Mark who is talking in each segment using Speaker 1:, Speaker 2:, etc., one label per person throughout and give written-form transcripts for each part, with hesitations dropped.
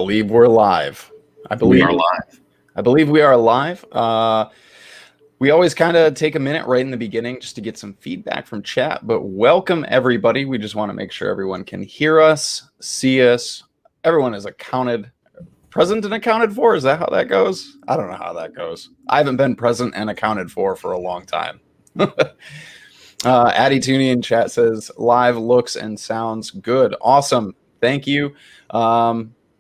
Speaker 1: believe we're live.
Speaker 2: We are live.
Speaker 1: I believe we are live. We always kind of take a minute right in the beginning just to get some feedback from chat, but welcome everybody. We just want to make sure everyone can hear us, see us. Everyone is present and accounted for. Is that how that goes? I don't know how that goes. I haven't been present and accounted for a long time. Addy Tooney in chat says live looks and sounds good. Awesome. Thank you.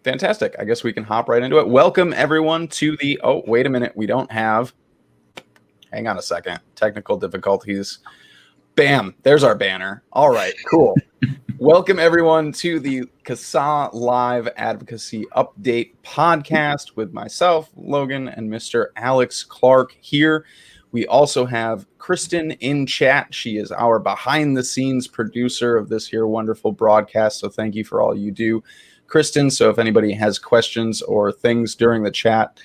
Speaker 1: Fantastic. I guess we can hop right into it. Welcome everyone to the, oh, wait a minute. We don't have, hang on a second. Technical difficulties. Bam. There's our banner. All right, cool. Welcome everyone to the CASAA Live Advocacy Update podcast with myself, Logan, and Mr. Alex Clark here. We also have Kristen in chat. She is our behind-the-scenes producer of this here wonderful broadcast, so thank you for all you do, Kristen. So if anybody has questions or things during the chat,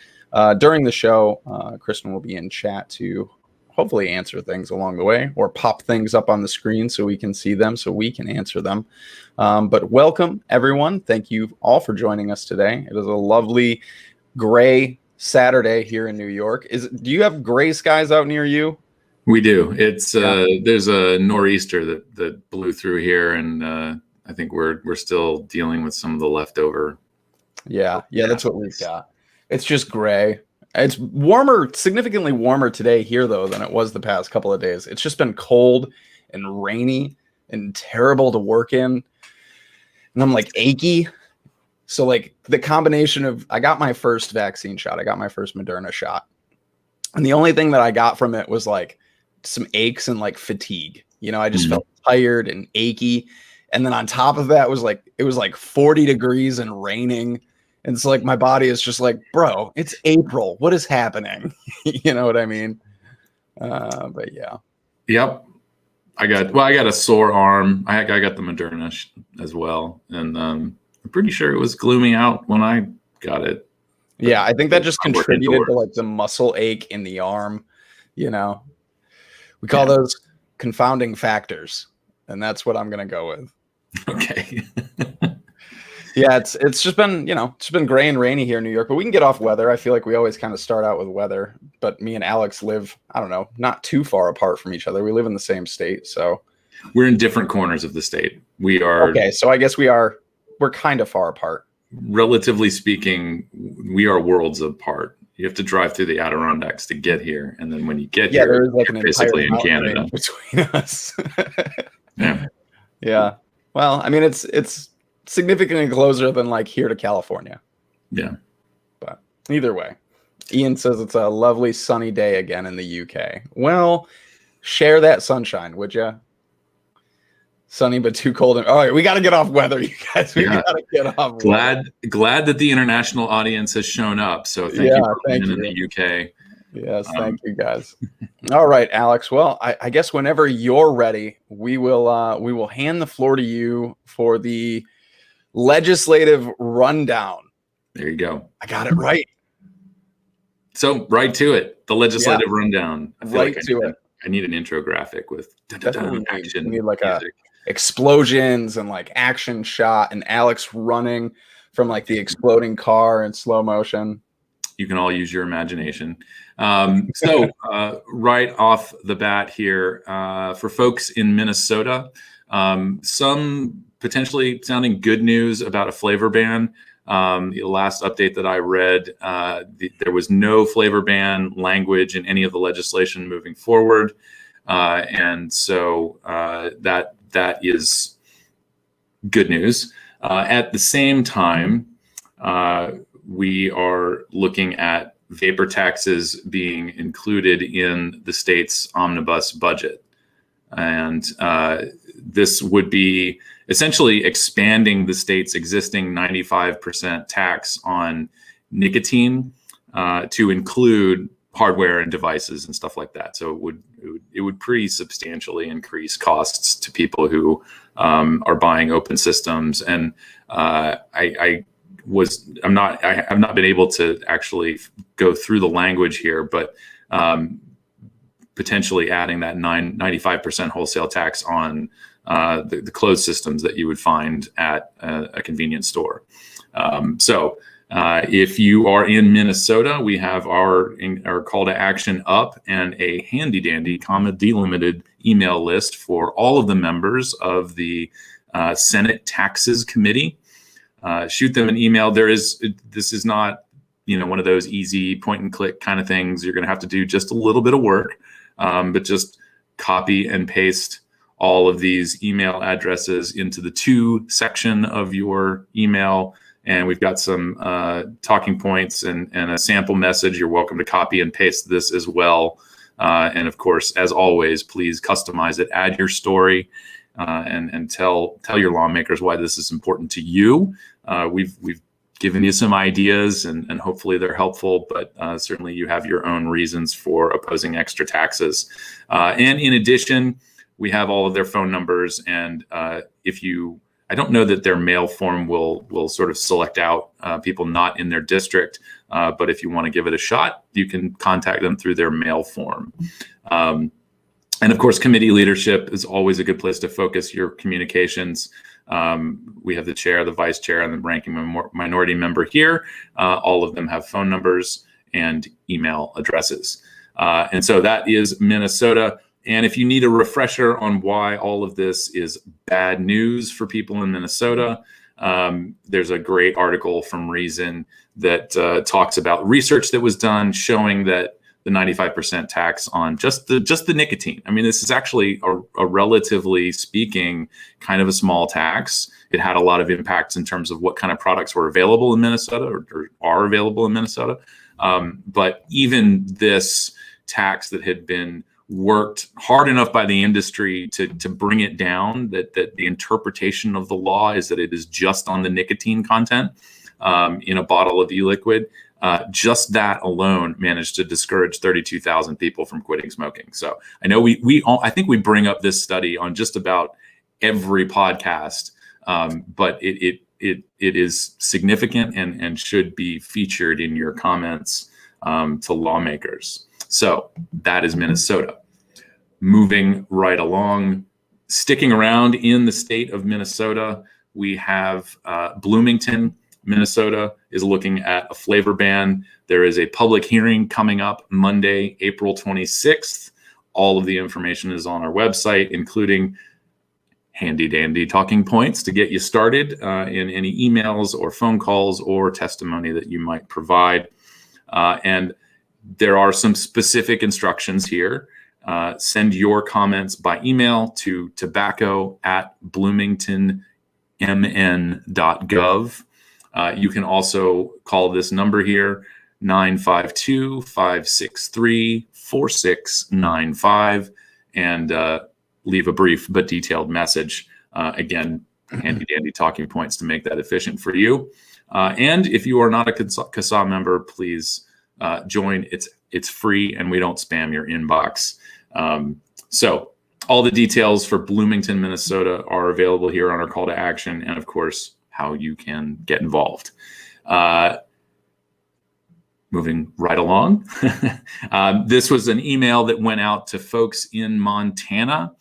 Speaker 1: during the show, Kristen will be in chat to hopefully answer things along the way or pop things up on the screen so we can see them, so we can answer them. But welcome, everyone. Thank you all for joining us today. It is a lovely gray Saturday here in New York. Do you have gray skies out near you?
Speaker 2: We do. It's there's a nor'easter that blew through here, and I think we're still dealing with some of the leftover.
Speaker 1: Yeah, that's what we've got. It's just gray. It's warmer, significantly warmer today here though than it was the past couple of days. It's just been cold and rainy and terrible to work in, and I'm like achy. So like the combination of, I got my first vaccine shot. I got my first Moderna shot. And the only thing that I got from it was like some aches and like fatigue. You know, I just felt tired and achy. And then on top of that it was like 40 degrees and raining. And it's like my body is just like, bro, it's April. What is happening? You know what I mean? But yeah.
Speaker 2: Yep. I got a sore arm. I got the Moderna as well. And I'm pretty sure it was gloomy out when I got it.
Speaker 1: Yeah, I think that just contributed to like the muscle ache in the arm. You know, we call those confounding factors, and that's what I'm gonna go with.
Speaker 2: Okay.
Speaker 1: Yeah, it's just been, it's been gray and rainy here in New York, but we can get off weather. I feel like we always kind of start out with weather, but me and Alex live, I don't know, not too far apart from each other. We live in the same state, so
Speaker 2: we're in different corners of the state. We are
Speaker 1: okay. So I guess we're kind of far apart.
Speaker 2: Relatively speaking, we are worlds apart. You have to drive through the Adirondacks to get here, and then when you get here,
Speaker 1: there is like
Speaker 2: you're basically in Canada
Speaker 1: between us.
Speaker 2: Yeah.
Speaker 1: Well, I mean, it's significantly closer than like here to California.
Speaker 2: Yeah.
Speaker 1: But either way, Ian says it's a lovely sunny day again in the UK. Well, share that sunshine, would you? Sunny but too cold. All right, we got to get off weather, you guys. We got to get off.
Speaker 2: Glad that the international audience has shown up. So thank you for being in the UK.
Speaker 1: Yes, thank you guys. All right, Alex. Well, I guess whenever you're ready, we will hand the floor to you for the legislative rundown.
Speaker 2: There you go.
Speaker 1: I got it right.
Speaker 2: So right to it. The legislative rundown. I feel
Speaker 1: right to it.
Speaker 2: I need an intro graphic with action.
Speaker 1: We need like music. Explosions and like action shot and Alex running from like the exploding car in slow motion.
Speaker 2: You can all use your imagination. So right off the bat here, for folks in Minnesota, some potentially sounding good news about a flavor ban. The last update that I read, there was no flavor ban language in any of the legislation moving forward. And so that is good news. At the same time, we are looking at vapor taxes being included in the state's omnibus budget. And this would be essentially expanding the state's existing 95% tax on nicotine to include hardware and devices and stuff like that. So it would pretty substantially increase costs to people who are buying open systems. And I have not been able to actually go through the language here, but potentially adding that 95% wholesale tax on the closed systems that you would find at a convenience store. So If you are in Minnesota, we have our call to action up and a handy dandy, delimited email list for all of the members of the Senate Taxes Committee. Shoot them an email. This is not, one of those easy point and click kind of things. You're going to have to do just a little bit of work, but just copy and paste all of these email addresses into the to section of your email. And we've got some talking points and a sample message. You're welcome to copy and paste this as well. And of course, as always, please customize it, add your story, and tell your lawmakers why this is important to you. We've given you some ideas, and hopefully they're helpful, but certainly you have your own reasons for opposing extra taxes. And in addition, we have all of their phone numbers, and I don't know that their mail form will sort of select out people not in their district, but if you want to give it a shot, you can contact them through their mail form. And of course, committee leadership is always a good place to focus your communications. We have the chair, the vice chair, and the ranking minority member here. All of them have phone numbers and email addresses. And so that is Minnesota. And if you need a refresher on why all of this is bad news for people in Minnesota, there's a great article from Reason that talks about research that was done showing that the 95% tax on just the nicotine. I mean, this is actually a relatively speaking kind of a small tax. It had a lot of impacts in terms of what kind of products were available in Minnesota or are available in Minnesota. But even this tax that had been worked hard enough by the industry to bring it down, that the interpretation of the law is that it is just on the nicotine content in a bottle of e-liquid. Just that alone managed to discourage 32,000 people from quitting smoking. So I know I think we bring up this study on just about every podcast, but it is significant and should be featured in your comments to lawmakers. So that is Minnesota. Moving right along, sticking around in the state of Minnesota, we have Bloomington, Minnesota is looking at a flavor ban. There is a public hearing coming up Monday, April 26th. All of the information is on our website, including handy dandy talking points to get you started in any emails or phone calls or testimony that you might provide. And there are some specific instructions here. Send your comments by email to tobacco@bloomingtonmn.gov. You can also call this number here, 952-563-4695, and leave a brief but detailed message. Again, handy dandy talking points to make that efficient for you. And if you are not a CASAA member, please join. It's free and we don't spam your inbox. So all the details for Bloomington, Minnesota are available here on our call to action, and of course, how you can get involved. Moving right along. This was an email that went out to folks in Montana.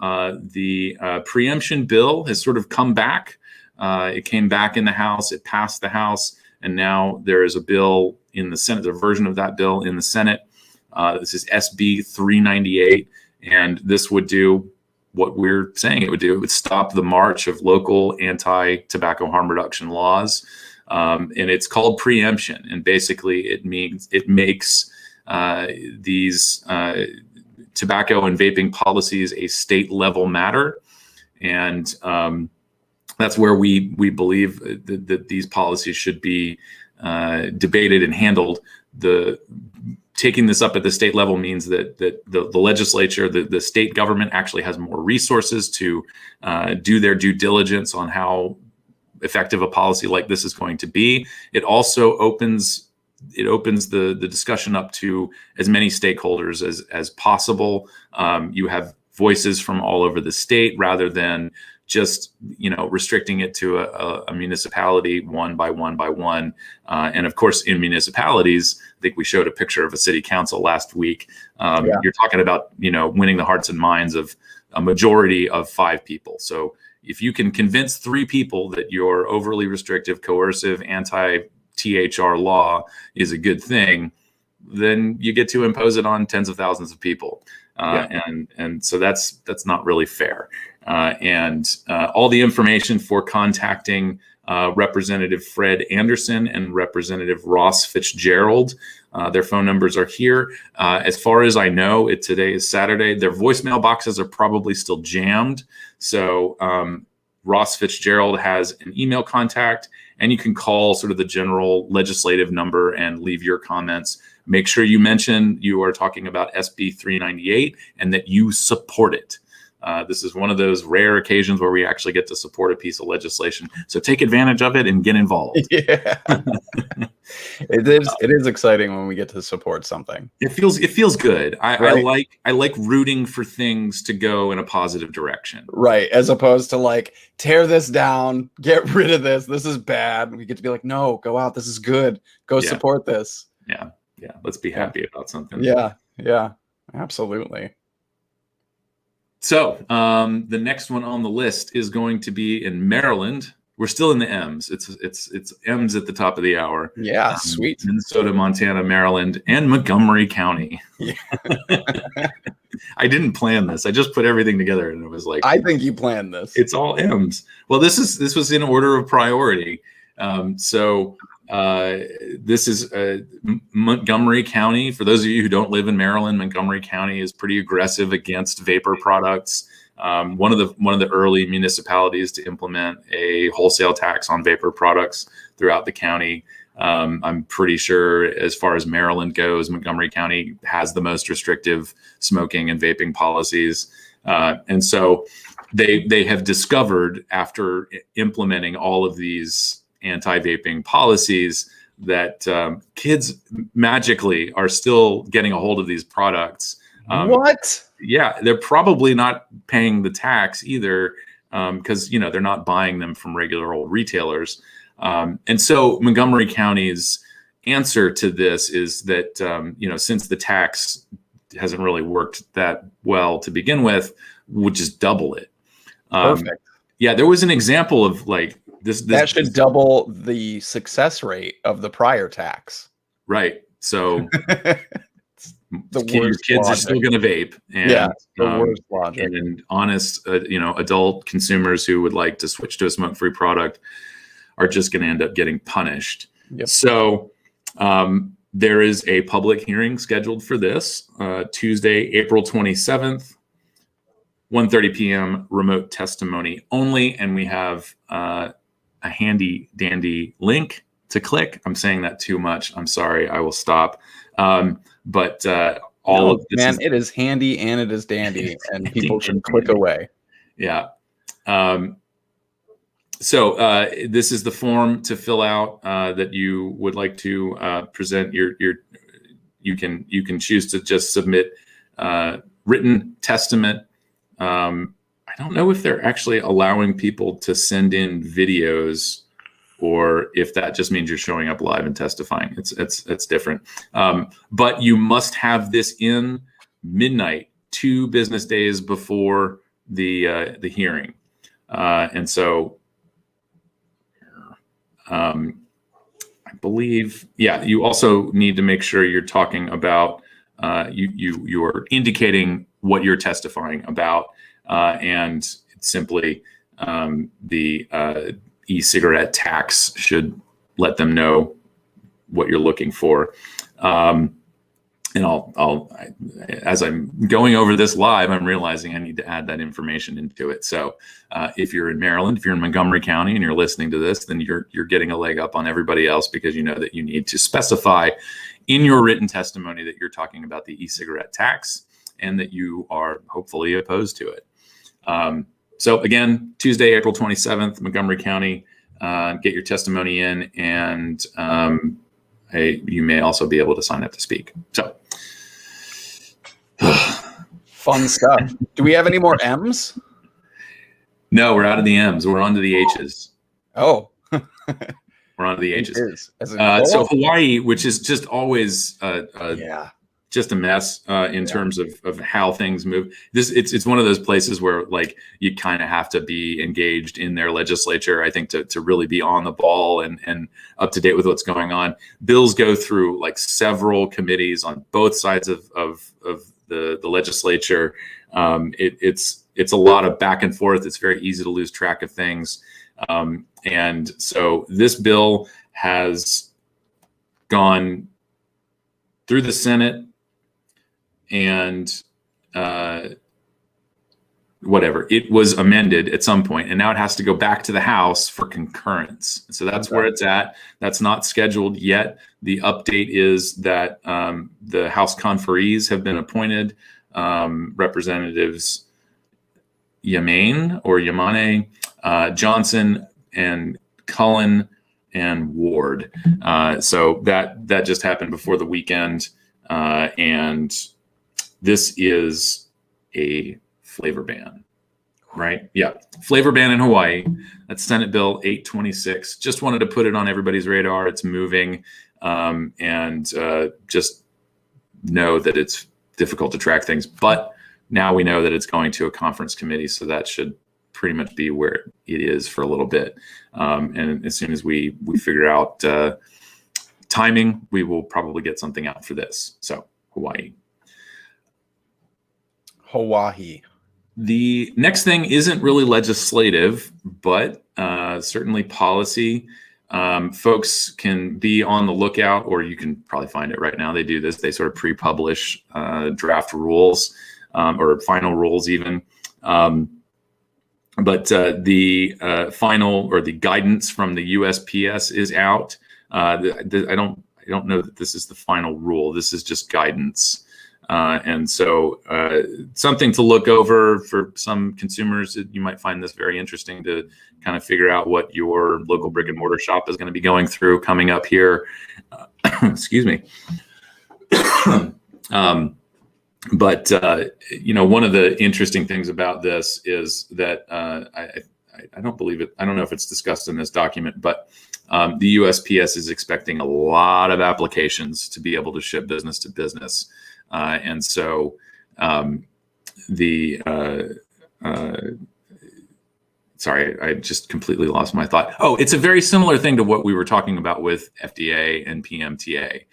Speaker 2: The preemption bill has sort of come back. It came back in the House, it passed the House, and now there is a bill in the Senate, a version of that bill in the Senate. This is SB 398, and this would do what we're saying it would do. It would stop the march of local anti-tobacco harm reduction laws, and it's called preemption. And basically, it makes these tobacco and vaping policies a state-level matter, and that's where we believe that these policies should be debated and handled. Taking this up at the state level means that the legislature, the state government actually has more resources to do their due diligence on how effective a policy like this is going to be. It also opens the discussion up to as many stakeholders as possible. You have voices from all over the state rather than just restricting it to a municipality one by one. And of course, in municipalities, I think we showed a picture of a city council last week. You're talking about winning the hearts and minds of a majority of 5 people. So if you can convince 3 people that your overly restrictive, coercive, THR law is a good thing, then you get to impose it on tens of thousands of people. And so that's not really fair. And all the information for contacting Representative Fred Anderson and Representative Ross Fitzgerald, their phone numbers are here. As far as I know, today is Saturday. Their voicemail boxes are probably still jammed. So Ross Fitzgerald has an email contact, and you can call sort of the general legislative number and leave your comments. Make sure you mention you are talking about SB 398 and that you support it. This is one of those rare occasions where we actually get to support a piece of legislation. So take advantage of it and get involved.
Speaker 1: Yeah, it is exciting when we get to support something.
Speaker 2: It feels good. I like rooting for things to go in a positive direction.
Speaker 1: Right, as opposed to like tear this down, get rid of this. This is bad. We get to be like, no, go out. This is good. Go support this.
Speaker 2: Yeah. Let's be happy about something.
Speaker 1: Yeah, absolutely.
Speaker 2: So the next one on the list is going to be in Maryland. We're still in the M's. It's M's at the top of the hour.
Speaker 1: Yeah, sweet.
Speaker 2: Minnesota, Montana, Maryland, and Montgomery County. Yeah. I didn't plan this. I just put everything together, and it was like,
Speaker 1: I think you planned this.
Speaker 2: It's all M's. Well, this was in order of priority. This is Montgomery County. For those of you who don't live in Maryland, Montgomery County is pretty aggressive against vapor products. One of the early municipalities to implement a wholesale tax on vapor products throughout the county. I'm pretty sure, as far as Maryland goes, Montgomery County has the most restrictive smoking and vaping policies. And so they have discovered, after implementing all of these anti-vaping policies, that kids magically are still getting a hold of these products.
Speaker 1: What?
Speaker 2: Yeah, they're probably not paying the tax either, because they're not buying them from regular old retailers. And so Montgomery County's answer to this is that since the tax hasn't really worked that well to begin with, we'll just double it.
Speaker 1: Perfect.
Speaker 2: Yeah, there was an example of like this
Speaker 1: that should double the success rate of the prior tax.
Speaker 2: Right. So your kids are still going to vape, and
Speaker 1: the worst logic.
Speaker 2: And honest, adult consumers who would like to switch to a smoke-free product are just going to end up getting punished.
Speaker 1: Yep.
Speaker 2: So there is a public hearing scheduled for this Tuesday, April 27th, 1:30 p.m. remote testimony only, and we have a handy dandy link to click. I'm saying that too much. I'm sorry. I will stop. But all of this,
Speaker 1: it is handy and it is dandy, and people can click away.
Speaker 2: Yeah. So this is the form to fill out that you would like to present your. You can choose to just submit written testament. I don't know if they're actually allowing people to send in videos, or if that just means you're showing up live and testifying. It's different. But you must have this in midnight, 2 business days before the hearing. And so I believe, you also need to make sure you're talking about, you are indicating what you're testifying about, and it's simply the e-cigarette tax should let them know what you're looking for. And as I'm going over this live, I'm realizing I need to add that information into it. So if you're in Maryland, if you're in Montgomery County and you're listening to this, then you're getting a leg up on everybody else, because you know that you need to specify in your written testimony that you're talking about the e-cigarette tax and that you are hopefully opposed to it. So again, Tuesday, April 27th, Montgomery County, get your testimony in, and you may also be able to sign up to speak. So
Speaker 1: fun stuff. Do we have any more M's?
Speaker 2: No, we're out of the M's. We're on to the H's.
Speaker 1: Oh.
Speaker 2: We're on to the H's.
Speaker 1: So
Speaker 2: Hawaii, which is just always just a mess in terms of how things move. It's one of those places where like you kind of have to be engaged in their legislature, I think, to really be on the ball and up to date with what's going on. Bills go through like several committees on both sides of the legislature. It's a lot of back and forth. It's very easy to lose track of things. And so this bill has gone through the Senate and whatever, it was amended at some point, and now it has to go back to the House for concurrence. So that's where it's at. That's not scheduled yet. The update is that the House conferees have been appointed, Representatives Yamane, Johnson, and Cullen and Ward. So that just happened before the weekend, and this is a flavor ban, right? Yeah, flavor ban in Hawaii. That's Senate Bill 826. Just wanted to put it on everybody's radar. It's moving, and just know that it's difficult to track things. But now we know that it's going to a conference committee, so that should pretty much be where it is for a little bit. And as soon as we figure out timing, we will probably get something out for this. So Hawaii. The next thing isn't really legislative, but certainly policy. Folks can be on the lookout, or you can probably find it right now. They do this. They sort of pre-publish draft rules or final rules even. But the final or the guidance from the USPS is out. I don't know that this is the final rule. This is just guidance. And so something to look over for some consumers. You might find this very interesting to kind of figure out what your local brick and mortar shop is going to be going through coming up here. Excuse me. But one of the interesting things about this is that I don't believe it. I don't know if it's discussed in this document, but the USPS is expecting a lot of applications to be able to ship business to business. And so sorry, I just completely lost my thought. Oh, it's a very similar thing to what we were talking about with FDA and PMTA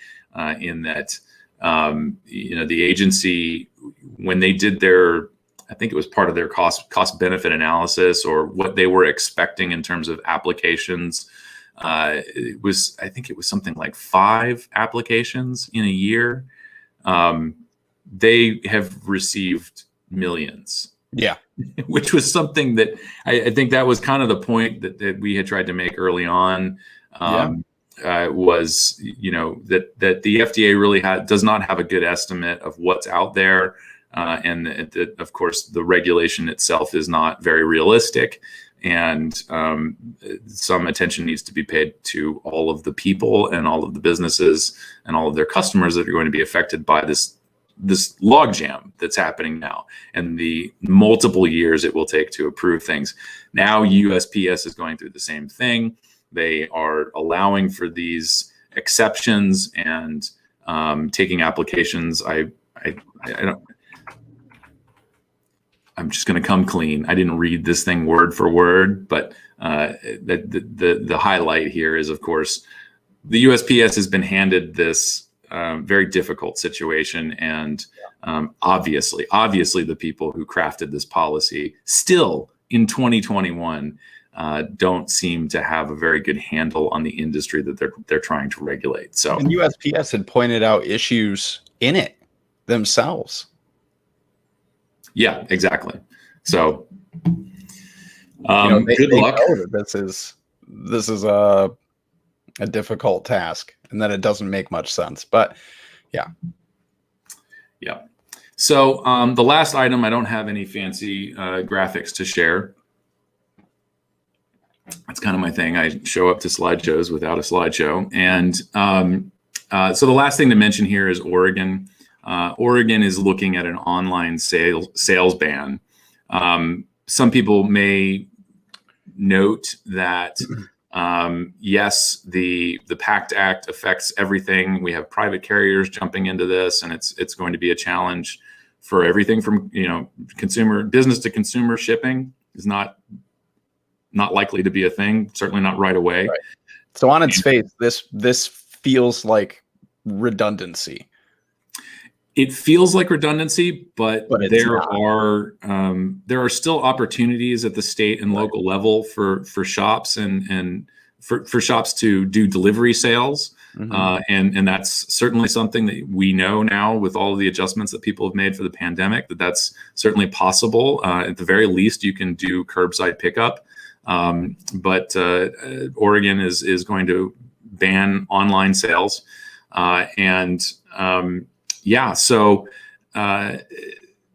Speaker 2: in that, the agency, when they did their, I think it was part of their cost benefit analysis or what they were expecting in terms of applications. I think it was something like 5 applications in a year. They have received millions. Yeah. Which was something that I think that was kind of the point that we had tried to make early on. Was that the FDA really does not have a good estimate of what's out there, and that of course the regulation itself is not very realistic, and some attention needs to be paid to all of the people and all of the businesses and all of their customers that are going to be affected by this logjam that's happening now, and the multiple years it will take to approve things. Now USPS is going through the same thing. They are allowing for these exceptions and taking applications. I'm just going to come clean. I didn't read this thing word for word, but the highlight here is, of course, the USPS has been handed this very difficult situation, and obviously, the people who crafted this policy still in 2021. Don't seem to have a very good handle on the industry that they're trying to regulate. So,
Speaker 1: and USPS had pointed out issues in it themselves.
Speaker 2: Yeah, exactly. So,
Speaker 1: good luck. This is a difficult task, and that it doesn't make much sense. But yeah.
Speaker 2: So the last item, I don't have any fancy graphics to share. That's kind of my thing. I show up to slideshows without a slideshow. And so the last thing to mention here is Oregon. Oregon is looking at an online sales ban. Some people may note that Yes, the PACT Act affects everything. We have private carriers jumping into this, and it's going to be a challenge for everything from consumer business to consumer. Shipping is not likely to be a thing. Certainly not right away.
Speaker 1: Right. So on its face, this feels like redundancy.
Speaker 2: It feels like redundancy, but there are still opportunities at the state and local level for shops and for shops to do delivery sales. And that's certainly something that we know now with all of the adjustments that people have made for the pandemic, that's certainly possible. At the very least, you can do curbside pickup. But Oregon is going to ban online sales. So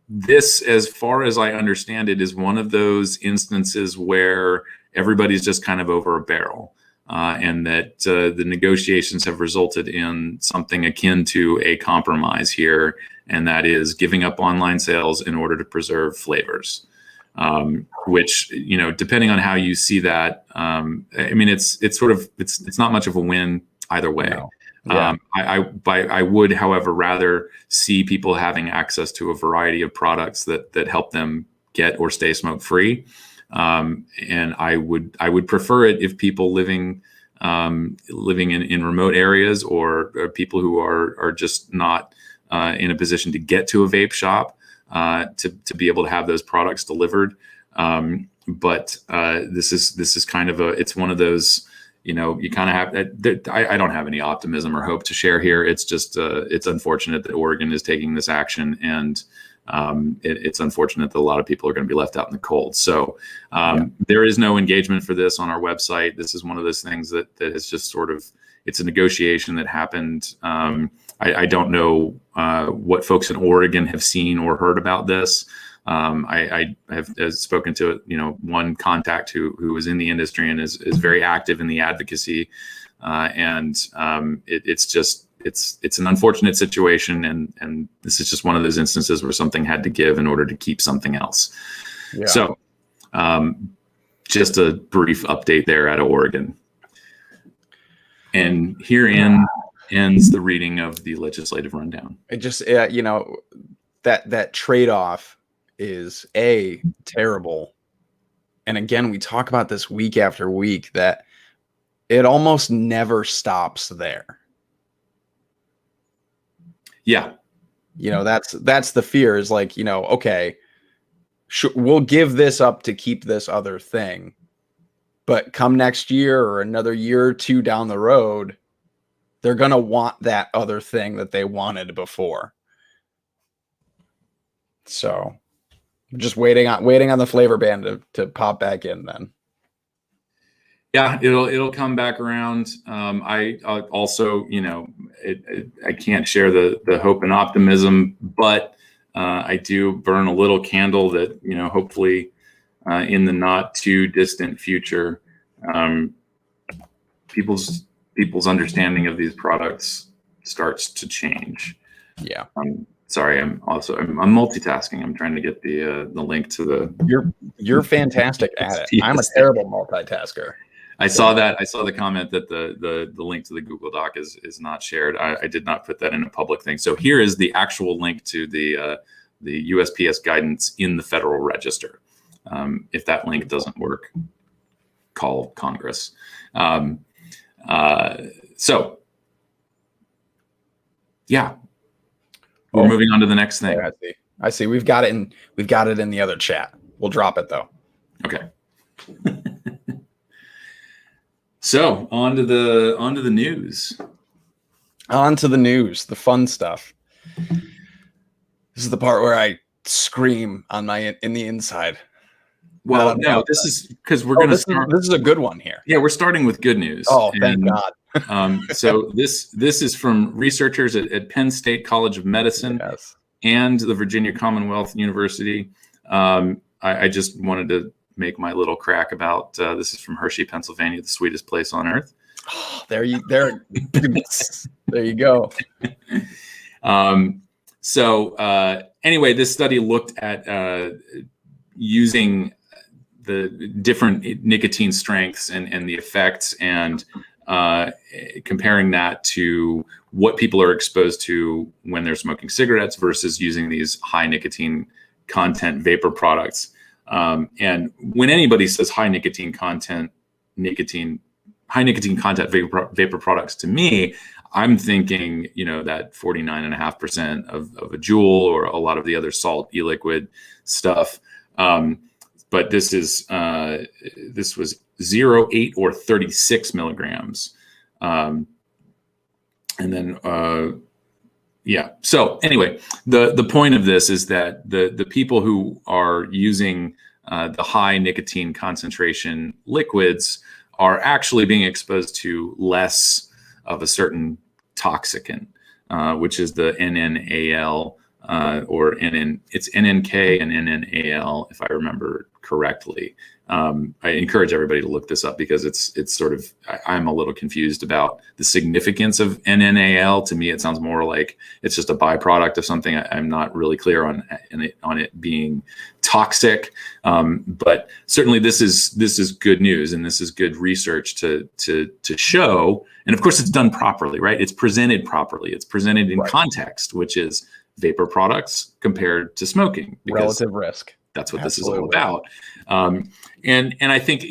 Speaker 2: this, as far as I understand it, is one of those instances where everybody's just kind of over a barrel, and that the negotiations have resulted in something akin to a compromise here, and that is giving up online sales in order to preserve flavors. Which, depending on how you see that, it's not much of a win either way. No. Yeah. I would, however, rather see people having access to a variety of products that help them get or stay smoke free. And I would prefer it if people living in remote areas or people who are just not in a position to get to a vape shop to be able to have those products delivered. But this is kind of it's one of those. You kind of have. I don't have any optimism or hope to share here. It's just it's unfortunate that Oregon is taking this action, and it's unfortunate that a lot of people are going to be left out in the cold. So there is no engagement for this on our website. This is one of those things that has just sort of, it's a negotiation that happened. I don't know what folks in Oregon have seen or heard about this. I have spoken to one contact who was in the industry and is very active in the advocacy, it's an unfortunate situation, and this is just one of those instances where something had to give in order to keep something else. Yeah. So just a brief update there out of Oregon, and herein ends the reading of the legislative rundown.
Speaker 1: It just that trade-off is terrible. And again, we talk about this week after week, that it almost never stops there.
Speaker 2: Yeah.
Speaker 1: That's the fear, is like, okay, we'll give this up to keep this other thing, but come next year or another year or two down the road, they're going to want that other thing that they wanted before. So just waiting on the flavor ban to pop back in then.
Speaker 2: Yeah, it'll come back around. I also, I can't share the hope and optimism, but I do burn a little candle that, hopefully in the not too distant future, people's understanding of these products starts to change. Yeah. Sorry, I'm multitasking. I'm trying to get the link to the.
Speaker 1: You're fantastic at it. I'm a terrible multitasker.
Speaker 2: I saw the comment that the link to the Google Doc is not shared. I did not put that in a public thing. So here is the actual link to the USPS guidance in the Federal Register. If that link doesn't work, call Congress. So yeah. We're moving on to the next thing.
Speaker 1: I see. We've got it in the other chat. We'll drop it though.
Speaker 2: Okay. So on to the news.
Speaker 1: On to the news, the fun stuff. This is the part where I scream in the inside.
Speaker 2: Well, no, this is because we're going to start.
Speaker 1: This is a good one here.
Speaker 2: Yeah, we're starting with good news.
Speaker 1: Oh, thank God.
Speaker 2: So this is from researchers at Penn State College of Medicine and the Virginia Commonwealth University. I just wanted to make my little crack about this is from Hershey, Pennsylvania, the sweetest place on earth.
Speaker 1: Oh, there you go.
Speaker 2: Anyway, this study looked at using different nicotine strengths and the effects, and comparing that to what people are exposed to when they're smoking cigarettes versus using these high nicotine content vapor products. And when anybody says high nicotine content vapor products, to me, I'm thinking, that 49.5% of a Juul, or a lot of the other salt e-liquid stuff. But this was 0, 8, or 36 milligrams. And then, So anyway, the point of this is that the people who are using the high nicotine concentration liquids are actually being exposed to less of a certain toxicant, which is the NNAL, or it's NNK and NNAL, if I remember correctly. I encourage everybody to look this up, because it's sort of, I'm a little confused about the significance of NNAL. To me, it sounds more like it's just a byproduct of something. I'm not really clear on it being toxic, but certainly this is good news, and this is good research to show. And of course, it's done properly, right? It's presented properly. It's presented in context, which is vapor products compared to smoking.
Speaker 1: Relative risk.
Speaker 2: That's what this is all about. And I think,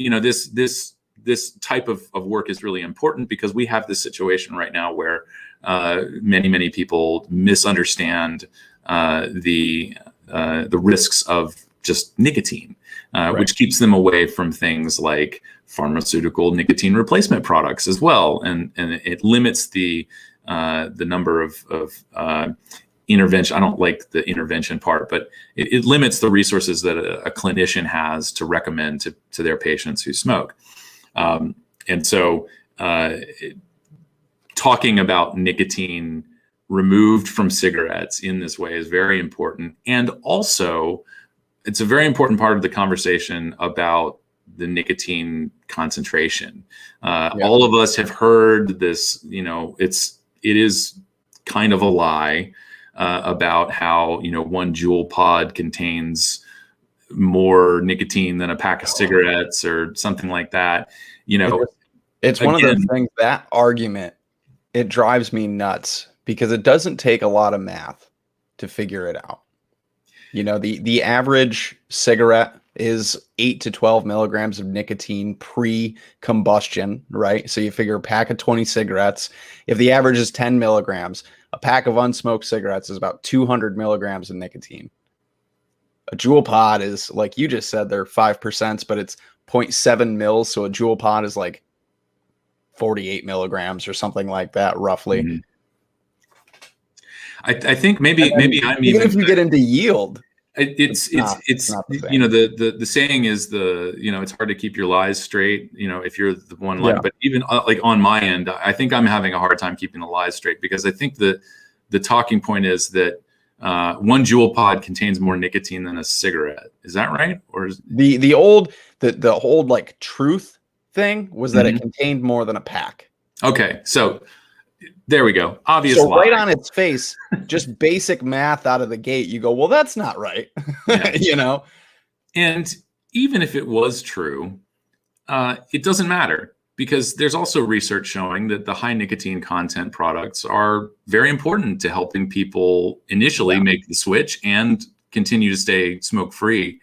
Speaker 2: this type of work is really important, because we have this situation right now where many people misunderstand the risks of just nicotine, which keeps them away from things like pharmaceutical nicotine replacement products as well, and it limits the number of intervention. I don't like the intervention part, but it limits the resources that a clinician has to recommend to their patients who smoke. And so talking about nicotine removed from cigarettes in this way is very important. And also, it's a very important part of the conversation about the nicotine concentration. All of us have heard this, it is kind of a lie about how, 1 Juul pod contains more nicotine than a pack of cigarettes or something like that.
Speaker 1: It's one of those things, that argument, it drives me nuts, because it doesn't take a lot of math to figure it out. The average cigarette is 8 to 12 milligrams of nicotine pre-combustion, right? So you figure a pack of 20 cigarettes, if the average is 10 milligrams, a pack of unsmoked cigarettes is about 200 milligrams of nicotine. A Juul pod is, like you just said, they're 5%, but it's 0.7 mils. So a Juul pod is like 48 milligrams or something like that, roughly.
Speaker 2: Mm-hmm. I think maybe I'm
Speaker 1: even if you get into yield.
Speaker 2: It's the saying is it's hard to keep your lies straight, if you're the one line, but even like on my end, I think I'm having a hard time keeping the lies straight, because I think the talking point is that 1 Juul pod contains more nicotine than a cigarette. Is that right? Or is
Speaker 1: the old like truth thing was that it contained more than a pack.
Speaker 2: Okay, so there we go. Obvious.
Speaker 1: So right on its face, just basic math out of the gate, you go, well, that's not right.
Speaker 2: And even if it was true, it doesn't matter, because there's also research showing that the high nicotine content products are very important to helping people initially make the switch and continue to stay smoke free,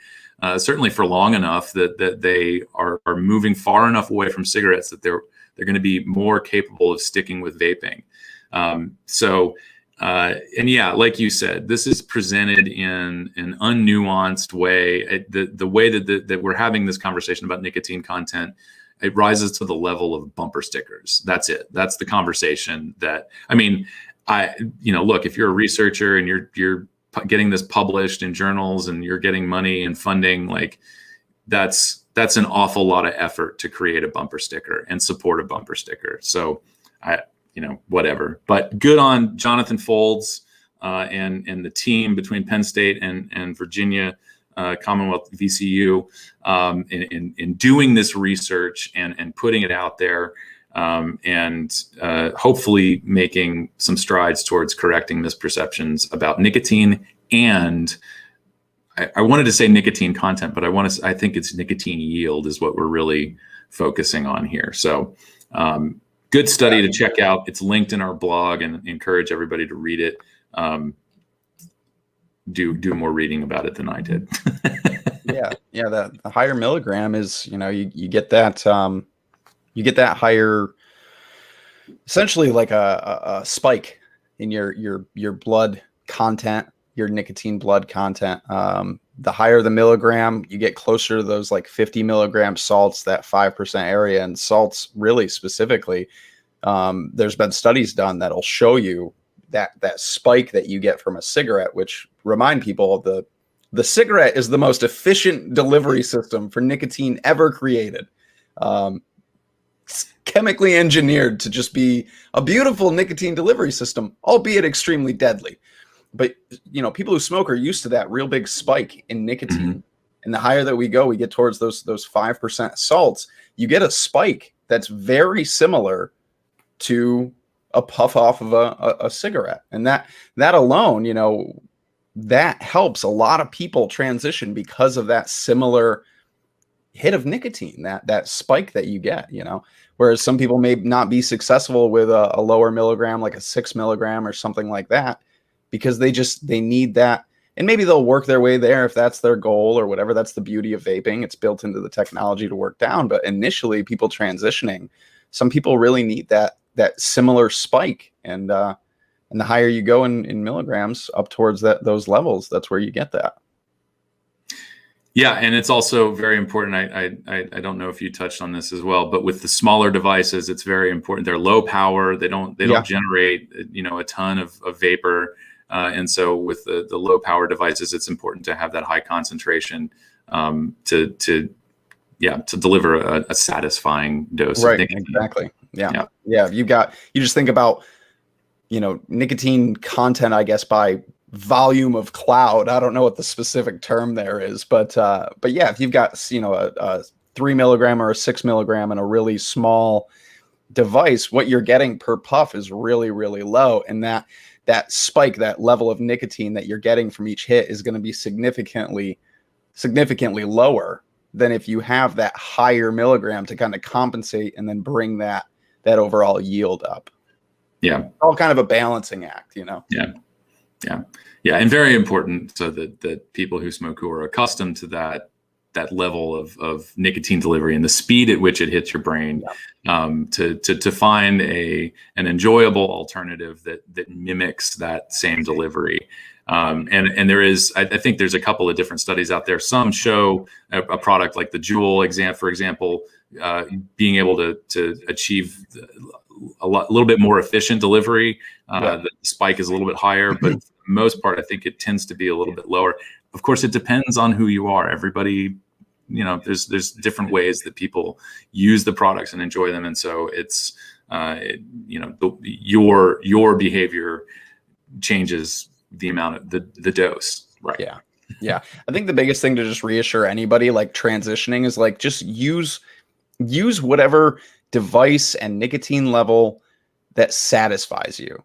Speaker 2: certainly for long enough that they are moving far enough away from cigarettes that they're going to be more capable of sticking with vaping. Like you said, this is presented in an unnuanced way. The way that we're having this conversation about nicotine content, it rises to the level of bumper stickers. That's it. That's the conversation look, if you're a researcher and you're getting this published in journals and you're getting money and funding, like that's an awful lot of effort to create a bumper sticker and support a bumper sticker. So whatever, but good on Jonathan Folds and the team between Penn State and Virginia Commonwealth VCU in doing this research and putting it out there, and hopefully making some strides towards correcting misperceptions about nicotine. And I wanted to say nicotine content, but I think it's nicotine yield is what we're really focusing on here. So good study to check out. It's linked in our blog, and encourage everybody to read it. Do more reading about it than I did.
Speaker 1: Yeah. The higher milligram is, you get that higher, essentially like a spike in your blood content, your nicotine blood content. The higher the milligram, you get closer to those like 50 milligram salts, that 5% area. And salts really specifically, there's been studies done that'll show you that spike that you get from a cigarette, which remind people of the cigarette is the most efficient delivery system for nicotine ever created. It's chemically engineered to just be a beautiful nicotine delivery system, albeit extremely deadly. But, people who smoke are used to that real big spike in nicotine. Mm-hmm. And the higher that we go, we get towards those 5% salts. You get a spike that's very similar to a puff off of a cigarette. And that alone, that helps a lot of people transition because of that similar hit of nicotine, that spike that you get, whereas some people may not be successful with a lower milligram, like a 6 milligram or something like that, because they need that. And maybe they'll work their way there if that's their goal or whatever. That's the beauty of vaping. It's built into the technology to work down. But initially, people transitioning, some people really need that similar spike. And the higher you go in milligrams up towards those levels, that's where you get that.
Speaker 2: Yeah, and it's also very important. I don't know if you touched on this as well, but with the smaller devices, it's very important. They're low power. They don't generate a ton of vapor. And so with the low power devices, it's important to have that high concentration to deliver a satisfying dose.
Speaker 1: Right. Exactly. Yeah. You just think about, nicotine content, I guess, by volume of cloud. I don't know what the specific term there is, but yeah, if you've got, a 3 milligram or a 6 milligram in a really small device, what you're getting per puff is really, really low. And that spike, that level of nicotine that you're getting from each hit is going to be significantly lower than if you have that higher milligram to kind of compensate and then bring that overall yield up.
Speaker 2: Yeah.
Speaker 1: All kind of a balancing act,
Speaker 2: Yeah. And very important so that people who smoke, who are accustomed to that level of nicotine delivery and the speed at which it hits your brain, to find an enjoyable alternative that mimics that same delivery. And there is, I think there's a couple of different studies out there. Some show a product like the Juul for example, being able to achieve a little bit more efficient delivery. The spike is a little bit higher, but for the most part, I think it tends to be a little bit lower. Of course, it depends on who you are. Everybody, there's different ways that people use the products and enjoy them. And so it's, your behavior changes the amount of the dose. Right.
Speaker 1: Yeah. I think the biggest thing to just reassure anybody like transitioning is like, just use whatever device and nicotine level that satisfies you.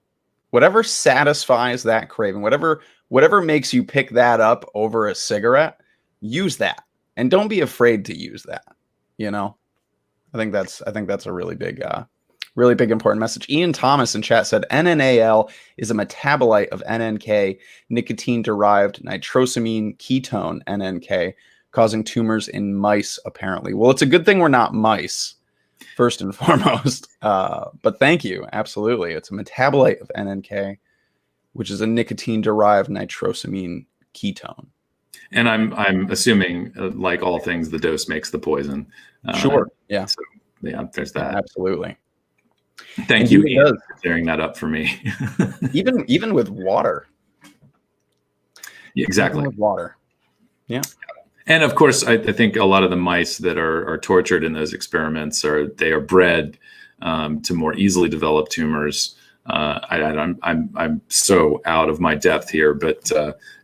Speaker 1: Whatever satisfies that craving, whatever makes you pick that up over a cigarette, use that. And don't be afraid to use that. I think that's a really big important message. Ian Thomas in chat said NNAL is a metabolite of NNK, nicotine-derived nitrosamine ketone NNK, causing tumors in mice, apparently. Well, it's a good thing we're not mice, first and foremost. But thank you. Absolutely. It's a metabolite of NNK, which is a nicotine-derived nitrosamine ketone.
Speaker 2: And I'm assuming, like all things, the dose makes the poison.
Speaker 1: Sure. Yeah.
Speaker 2: So, there's that.
Speaker 1: Absolutely.
Speaker 2: Thank you, Ian, for clearing that up for me.
Speaker 1: even with water.
Speaker 2: Yeah, exactly.
Speaker 1: Even with water. Yeah.
Speaker 2: And of course, I think a lot of the mice that are tortured in those experiments are bred to more easily develop tumors. I'm so out of my depth here, but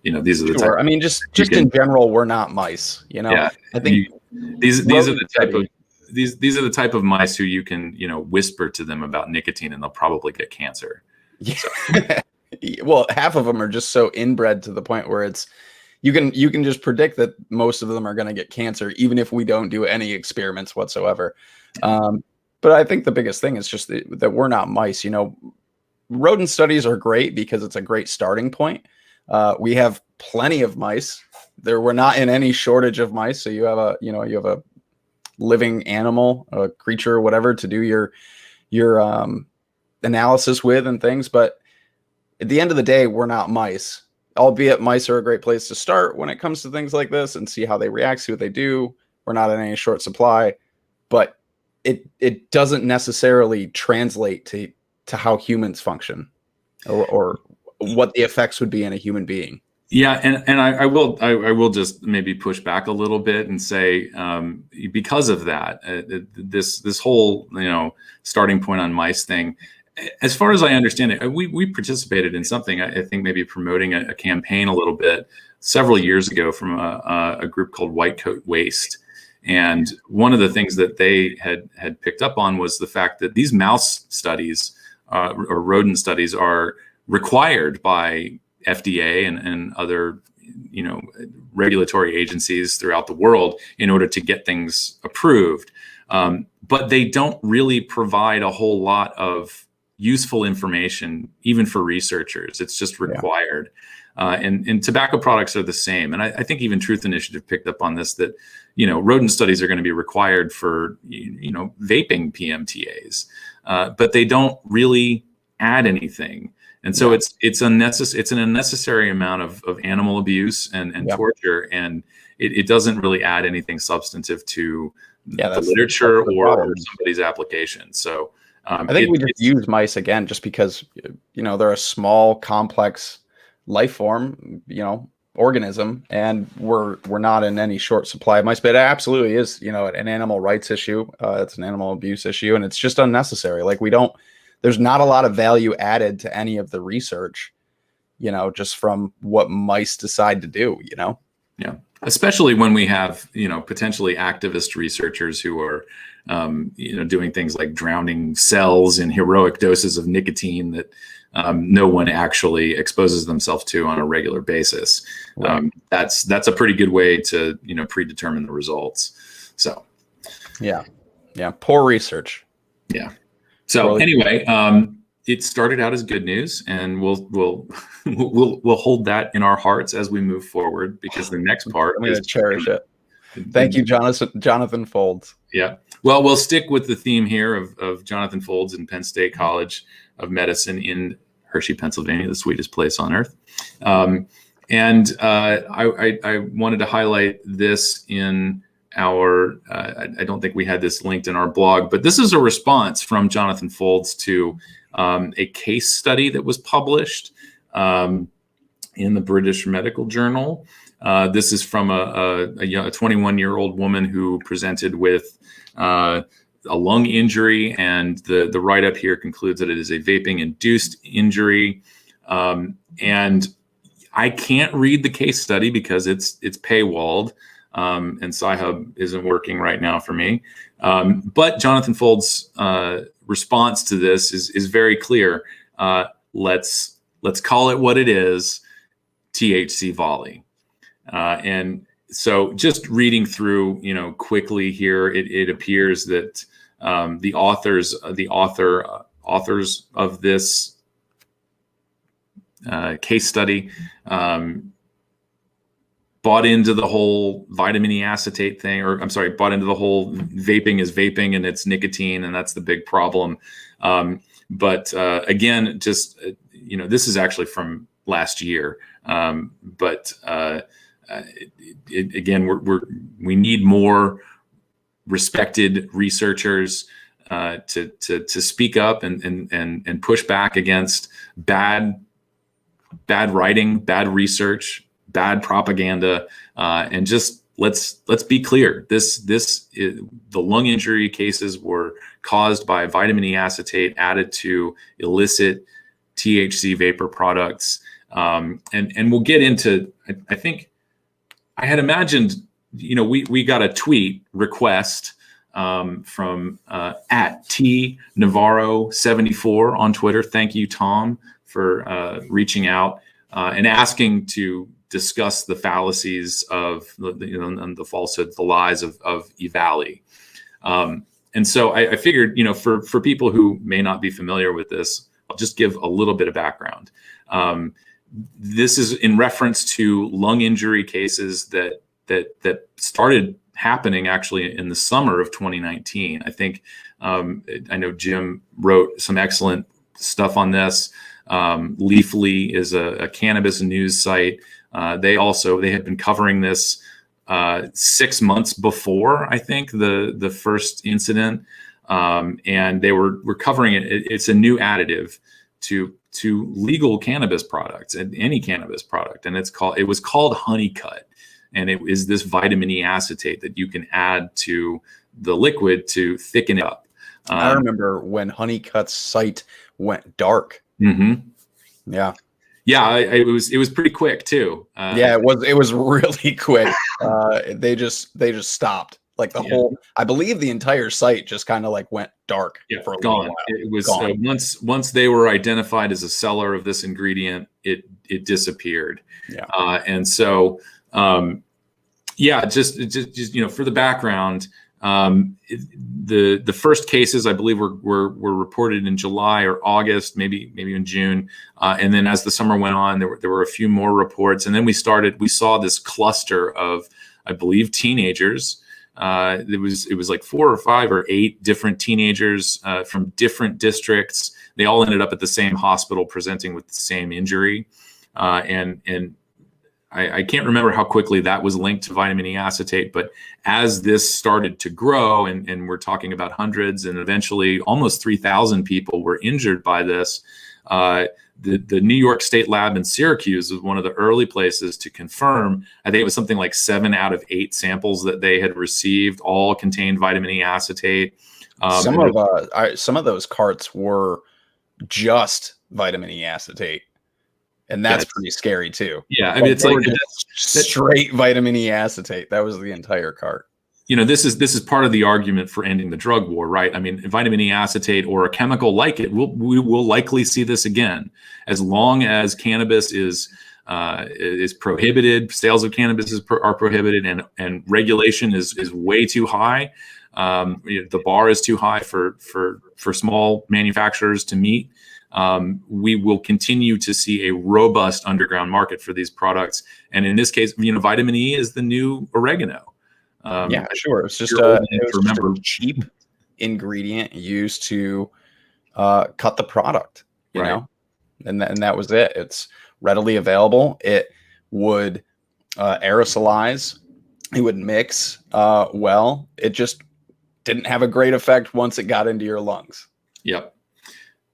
Speaker 2: these are the type.
Speaker 1: I mean, just in general, we're not mice.
Speaker 2: Yeah,
Speaker 1: I think
Speaker 2: these are the type of these are the type of mice who you can whisper to them about nicotine and they'll probably get cancer.
Speaker 1: Yeah. So. Well, half of them are just so inbred to the point where it's you can just predict that most of them are going to get cancer, even if we don't do any experiments whatsoever. But I think the biggest thing is just that we're not mice. Rodent studies are great because it's a great starting point. We have plenty of mice. We're not in any shortage of mice. So you have a living animal, a creature, whatever, to do your analysis with and things. But at the end of the day, we're not mice. Albeit mice are a great place to start when it comes to things like this and see how they react, see what they do. We're not in any short supply, but it doesn't necessarily translate to how humans function or what the effects would be in a human being.
Speaker 2: Yeah, and I will just maybe push back a little bit and say because of that, this whole starting point on mice thing. As far as I understand it, we participated in something, I think maybe promoting a campaign a little bit several years ago from a group called White Coat Waste. And one of the things that they had picked up on was the fact that these mouse studies or rodent studies are required by FDA and other regulatory agencies throughout the world in order to get things approved. But they don't really provide a whole lot of useful information, even for researchers. It's just required. And tobacco products are the same. And I think even Truth Initiative picked up on this, that, rodent studies are going to be required for, vaping PMTAs, but they don't really add anything. And so it's an unnecessary amount of animal abuse and torture. And it doesn't really add anything substantive to the literature or somebody's application. So
Speaker 1: I think we just use mice again, just because, they're a small, complex life form, organism, and we're not in any short supply of mice. But it absolutely is, an animal rights issue. It's an animal abuse issue, and it's just unnecessary. Like there's not a lot of value added to any of the research, just from what mice decide to do,
Speaker 2: Yeah. Especially when we have, potentially activist researchers who are, doing things like drowning cells in heroic doses of nicotine that no one actually exposes themselves to on a regular basis. Right. That's a pretty good way to, predetermine the results. So,
Speaker 1: yeah, poor research.
Speaker 2: Yeah. So anyway, it started out as good news, and we'll hold that in our hearts as we move forward, because the next part
Speaker 1: I'm going to cherish it. Thank you, Jonathan Folds.
Speaker 2: Yeah. Well, we'll stick with the theme here of Jonathan Folds in Penn State College of Medicine in Hershey, Pennsylvania, the sweetest place on earth. And I wanted to highlight this in our, I don't think we had this linked in our blog, but this is a response from Jonathan Folds to a case study that was published in the British Medical Journal. This is from a 21-year-old woman who presented with a lung injury, and the write-up here concludes that it is a vaping-induced injury. And I can't read the case study because it's paywalled, and Sci-Hub isn't working right now for me. But Jonathan Folds' response to this is very clear. Let's call it what it is: THC volley. And so, just reading through, quickly here, it appears that the authors of this case study bought into the whole vitamin E acetate thing, or I'm sorry, bought into the whole vaping is vaping and it's nicotine, and that's the big problem. But again, just this is actually from last year. But again, we need more respected researchers to speak up and push back against bad writing, bad research, bad propaganda, and just let's be clear. The lung injury cases were caused by vitamin E acetate added to illicit THC vapor products, and we'll get into. I think I had imagined, we got a tweet request from at T Navarro 74 on Twitter. Thank you, Tom, for reaching out and asking to discuss the fallacies of and the falsehoods, the lies of EVALI. And so I figured, for people who may not be familiar with this, I'll just give a little bit of background. This is in reference to lung injury cases that started happening actually in the summer of 2019. I think I know Jim wrote some excellent stuff on this. Leafly is a cannabis news site. They had been covering this 6 months before, I think, the first incident, and they were covering it. It's a new additive to legal cannabis products and any cannabis product, and it was called Honeycut, and it is this vitamin E acetate that you can add to the liquid to thicken it up.
Speaker 1: I remember when Honeycut's site went dark.
Speaker 2: Mm-hmm.
Speaker 1: Yeah.
Speaker 2: Yeah, it was pretty quick too.
Speaker 1: Yeah, it was really quick. They just stopped. Like I believe the entire site just kind of like went dark for a
Speaker 2: gone.
Speaker 1: While.
Speaker 2: It was once they were identified as a seller of this ingredient, it disappeared.
Speaker 1: Yeah.
Speaker 2: And so just for the background, the first cases I believe were reported in July or August, maybe in June, and then as the summer went on, there were a few more reports, and then we saw this cluster of, I believe, teenagers. It was like 4 or 5 or 8 different teenagers from different districts. They all ended up at the same hospital presenting with the same injury, and I can't remember how quickly that was linked to vitamin E acetate, but as this started to grow, and we're talking about hundreds and eventually almost 3,000 people were injured by this, the New York State lab in Syracuse was one of the early places to confirm. I think it was something like 7 out of 8 samples that they had received all contained vitamin E acetate.
Speaker 1: Some of those carts were just vitamin E acetate. And that's pretty scary too.
Speaker 2: Yeah, I mean, it's like
Speaker 1: straight vitamin E acetate. That was the entire cart.
Speaker 2: This is part of the argument for ending the drug war, right? I mean, vitamin E acetate or a chemical like it, we will likely see this again as long as cannabis is prohibited. Sales of cannabis are prohibited, and regulation is way too high. The bar is too high for small manufacturers to meet. We will continue to see a robust underground market for these products. And in this case, vitamin E is the new oregano.
Speaker 1: Yeah, sure. It's just a cheap ingredient used to cut the product, you know, and that was it. It's readily available. It would aerosolize. It would mix well. It just didn't have a great effect once it got into your lungs.
Speaker 2: Yep.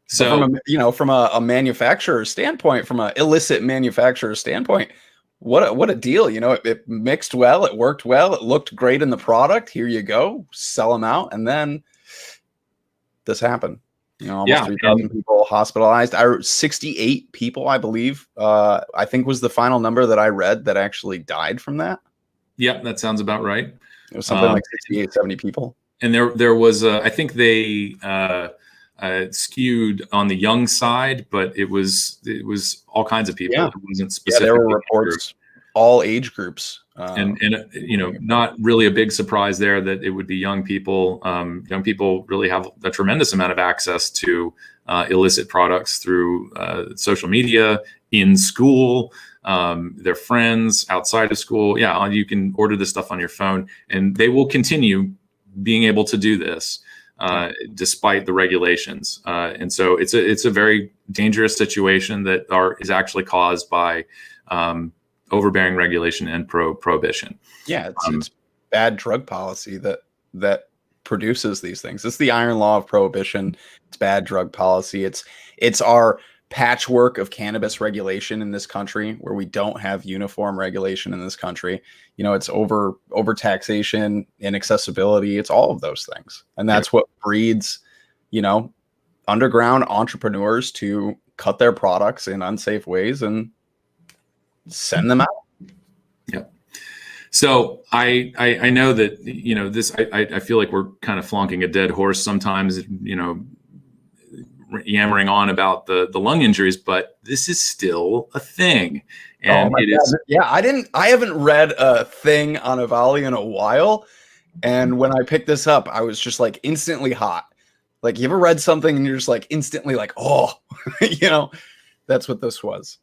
Speaker 1: So from a manufacturer's standpoint, from an illicit manufacturer's standpoint, what a deal. It mixed well, it worked well, it looked great in the product. Here you go, sell them out, and then this happened. Almost 3,000 people hospitalized. 68 people, I believe, I think was the final number that I read that actually died from that.
Speaker 2: Yep, that sounds about right.
Speaker 1: It was something like 68, 70 people.
Speaker 2: And there was, I think they skewed on the young side, but it was all kinds of people.
Speaker 1: Yeah.
Speaker 2: It wasn't specific.
Speaker 1: Yeah, there were reports, all age groups.
Speaker 2: And not really a big surprise there that it would be young people. Young people really have a tremendous amount of access to illicit products through social media, in school, their friends, outside of school. Yeah, you can order this stuff on your phone, and they will continue being able to do this despite the regulations. And so it's a very dangerous situation that is actually caused by overbearing regulation and prohibition.
Speaker 1: Yeah, it's bad drug policy that produces these things. It's the iron law of prohibition. It's bad drug policy. It's our patchwork of cannabis regulation in this country, where we don't have uniform regulation in this country. It's over taxation, inaccessibility. It's all of those things, and that's what breeds underground entrepreneurs to cut their products in unsafe ways and send them out.
Speaker 2: Yeah. So I know that this I feel like we're kind of flunking a dead horse sometimes. yammering on about the lung injuries, but this is still a thing. And
Speaker 1: it is. Yeah, I haven't read a thing on EVALI in a while. And when I picked this up, I was just like instantly hot. Like, you ever read something and you're just like instantly like, oh, that's what this was.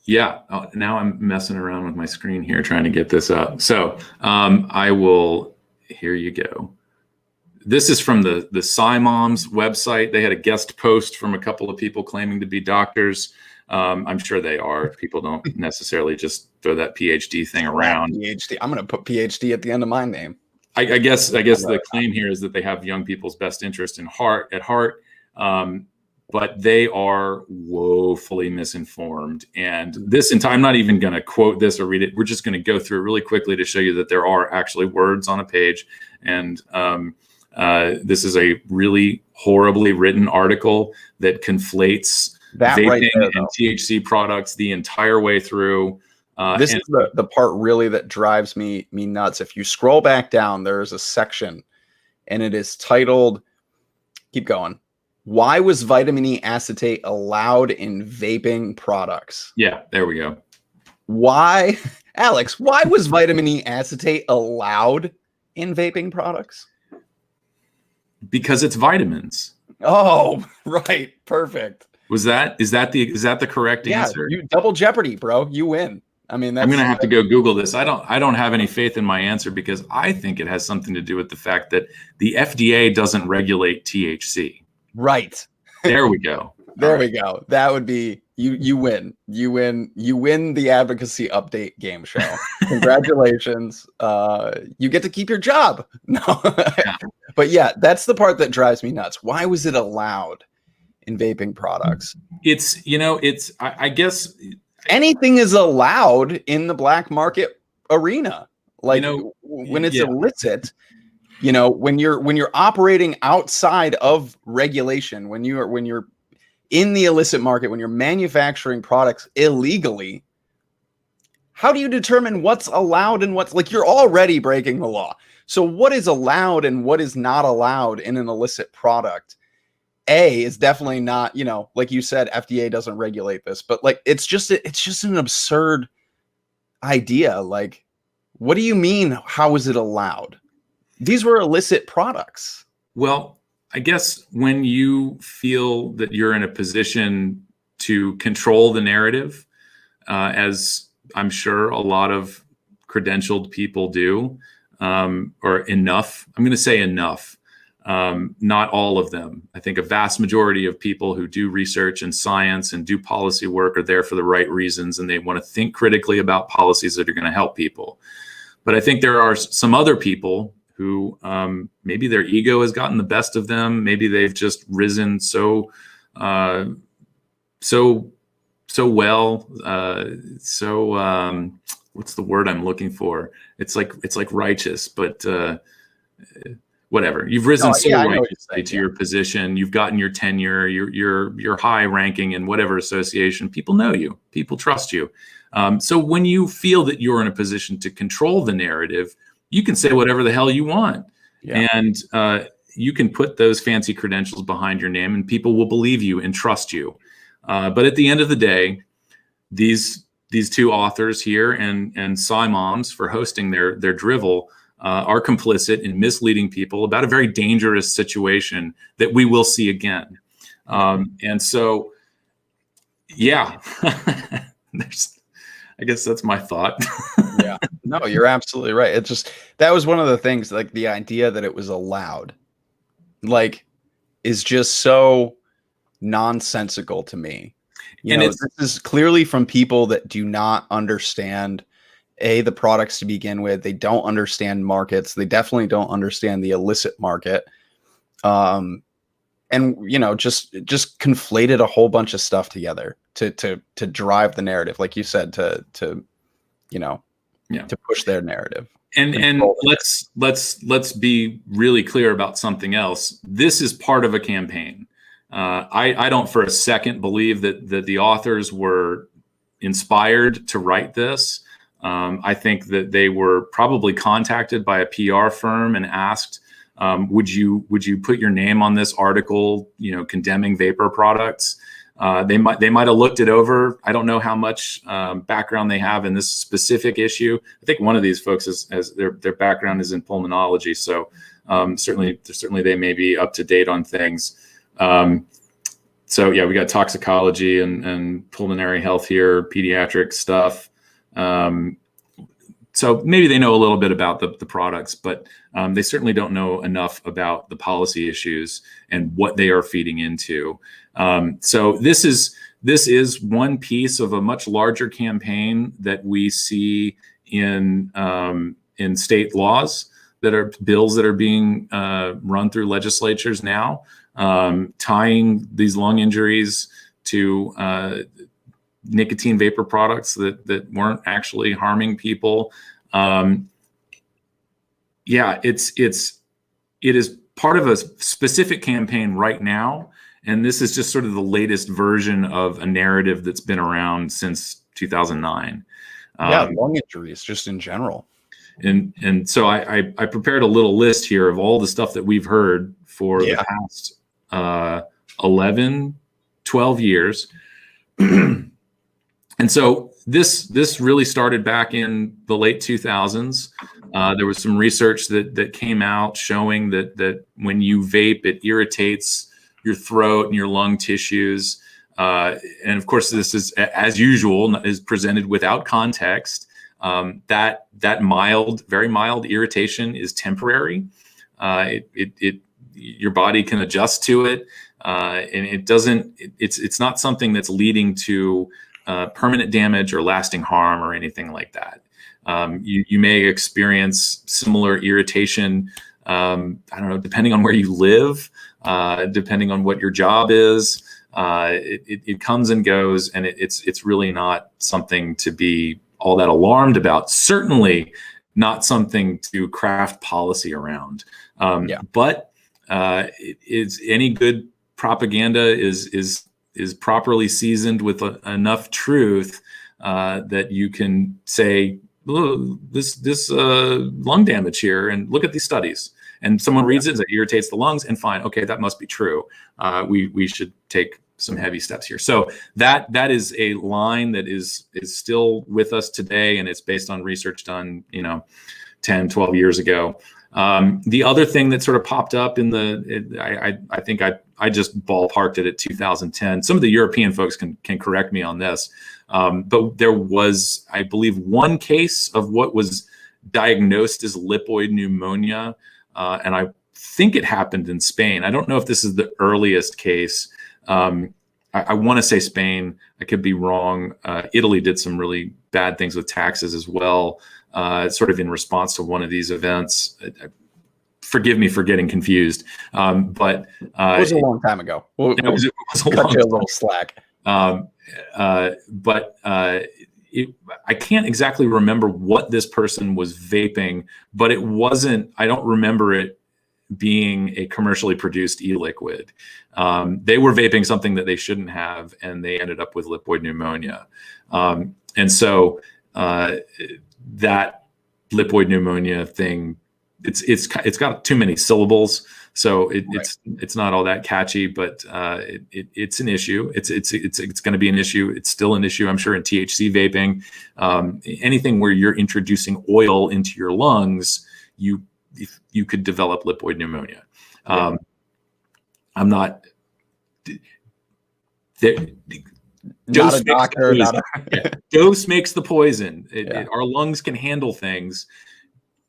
Speaker 2: Yeah. Now I'm messing around with my screen here trying to get this up. So I will, here you go. This is from the CASAA website. They had a guest post from a couple of people claiming to be doctors. I'm sure they are. People don't necessarily just throw that PhD thing around.
Speaker 1: PhD. I'm going to put PhD at the end of my name.
Speaker 2: I guess the claim here is that they have young people's best interest at heart. But they are woefully misinformed. And this entire, I'm not even going to quote this or read it. We're just going to go through it really quickly to show you that there are actually words on a page. And this is a really horribly written article that conflates vaping right there, and THC products the entire way through.
Speaker 1: This is the part really that drives me nuts. If you scroll back down, there's a section and it is titled, keep going, why was vitamin E acetate allowed in vaping products?
Speaker 2: Yeah, there we go.
Speaker 1: Why, Alex, why was vitamin E acetate allowed in vaping products?
Speaker 2: Because it's vitamins.
Speaker 1: Oh, right. Perfect.
Speaker 2: Is that the correct answer?
Speaker 1: You double jeopardy, bro. You win. I mean,
Speaker 2: I'm going to have to go Google this. I don't have any faith in my answer because I think it has something to do with the fact that the FDA doesn't regulate THC.
Speaker 1: Right.
Speaker 2: There we go.
Speaker 1: There we go. That would be you win. You win the advocacy update game show. Congratulations. You get to keep your job. No. Yeah. But yeah, that's the part that drives me nuts. Why was it allowed in vaping products?
Speaker 2: I guess
Speaker 1: anything is allowed in the black market arena. Like when it's illicit, when you're operating outside of regulation, when you're in the illicit market, when you're manufacturing products illegally, how do you determine what's allowed and what's like, you're already breaking the law. So what is allowed and what is not allowed in an illicit product? Is definitely not, like you said, FDA doesn't regulate this, but like, it's just an absurd idea. Like, what do you mean? How is it allowed? These were illicit products.
Speaker 2: Well, I guess when you feel that you're in a position to control the narrative, as I'm sure a lot of credentialed people do, or enough, I'm going to say enough, not all of them. I think a vast majority of people who do research and science and do policy work are there for the right reasons, and they want to think critically about policies that are going to help people. But I think there are some other people who maybe their ego has gotten the best of them. Maybe they've just risen so well, what's the word I'm looking for? It's like righteous, but whatever. You've risen righteously to your position. You've gotten your tenure. You're high ranking in whatever association. People know you. People trust you. So when you feel that you're in a position to control the narrative, you can say whatever the hell you want. Yeah. And you can put those fancy credentials behind your name and people will believe you and trust you. But at the end of the day, these two authors here and CASAA for hosting their drivel are complicit in misleading people about a very dangerous situation that we will see again. And so, yeah, I guess that's my thought.
Speaker 1: Yeah, no, you're absolutely right. It's just, that was one of the things, like the idea that it was allowed, like, is just so nonsensical to me. This is clearly from people that do not understand the products to begin with. They don't understand markets. They definitely don't understand the illicit market. And just conflated a whole bunch of stuff together to drive the narrative, like you said, to push their narrative.
Speaker 2: And let's be really clear about something else. This is part of a campaign. I don't for a second believe that the authors were inspired to write this. I think that they were probably contacted by a PR firm and asked Would you put your name on this article, condemning vapor products? They might have looked it over. I don't know how much background they have in this specific issue. I think one of these folks has their background is in pulmonology, so certainly they may be up to date on things. So yeah, we got toxicology and pulmonary health here, pediatric stuff. So maybe they know a little bit about the products, but they certainly don't know enough about the policy issues and what they are feeding into. So this is one piece of a much larger campaign that we see in state laws, that are bills that are being run through legislatures now, tying these lung injuries to nicotine vapor products that weren't actually harming people. Yeah, it is part of a specific campaign right now, and this is just sort of the latest version of a narrative that's been around since 2009.
Speaker 1: Yeah, lung injuries just in general.
Speaker 2: And so I prepared a little list here of all the stuff that we've heard for the past 11, 12 years. And so this really started back in the late 2000s. There was some research that came out showing that when you vape, it irritates your throat and your lung tissues. And of course, this is, as usual, is presented without context. That very mild irritation is temporary. Your body can adjust to it, and it's not something that's leading to permanent damage or lasting harm or anything like that. You may experience similar irritation, I don't know, depending on where you live, depending on what your job is. It comes and goes, and it's really not something to be all that alarmed about. Certainly not something to craft policy around. But it's any good propaganda is properly seasoned with enough truth that you can say, oh, this lung damage here, and look at these studies. And someone reads it, it irritates the lungs, and fine, okay, that must be true. We should take some heavy steps here. So that is a line that is still with us today, and it's based on research done 10, 12 years ago. The other thing that sort of popped up I think I just ballparked it at 2010. Some of the European folks can correct me on this, but there was, I believe, one case of what was diagnosed as lipoid pneumonia, and I think it happened in Spain. I don't know if this is the earliest case. I want to say Spain. I could be wrong. Italy did some really bad things with taxes as well, sort of in response to one of these events. Forgive me for getting confused, but it
Speaker 1: was a long time ago.
Speaker 2: It was a
Speaker 1: cut you a little slack.
Speaker 2: But I can't exactly remember what this person was vaping, but it wasn't. I don't remember it being a commercially produced e-liquid. They were vaping something that they shouldn't have, and they ended up with lipoid pneumonia. And so that lipoid pneumonia thing, it's got too many syllables, so it's not all that catchy, but it's an issue. It's going to be an issue. It's still an issue, I'm sure, in THC vaping. Anything where you're introducing oil into your lungs, you could develop lipoid pneumonia. I'm not.
Speaker 1: Not a doctor.
Speaker 2: Dose makes the poison. Our lungs can handle things.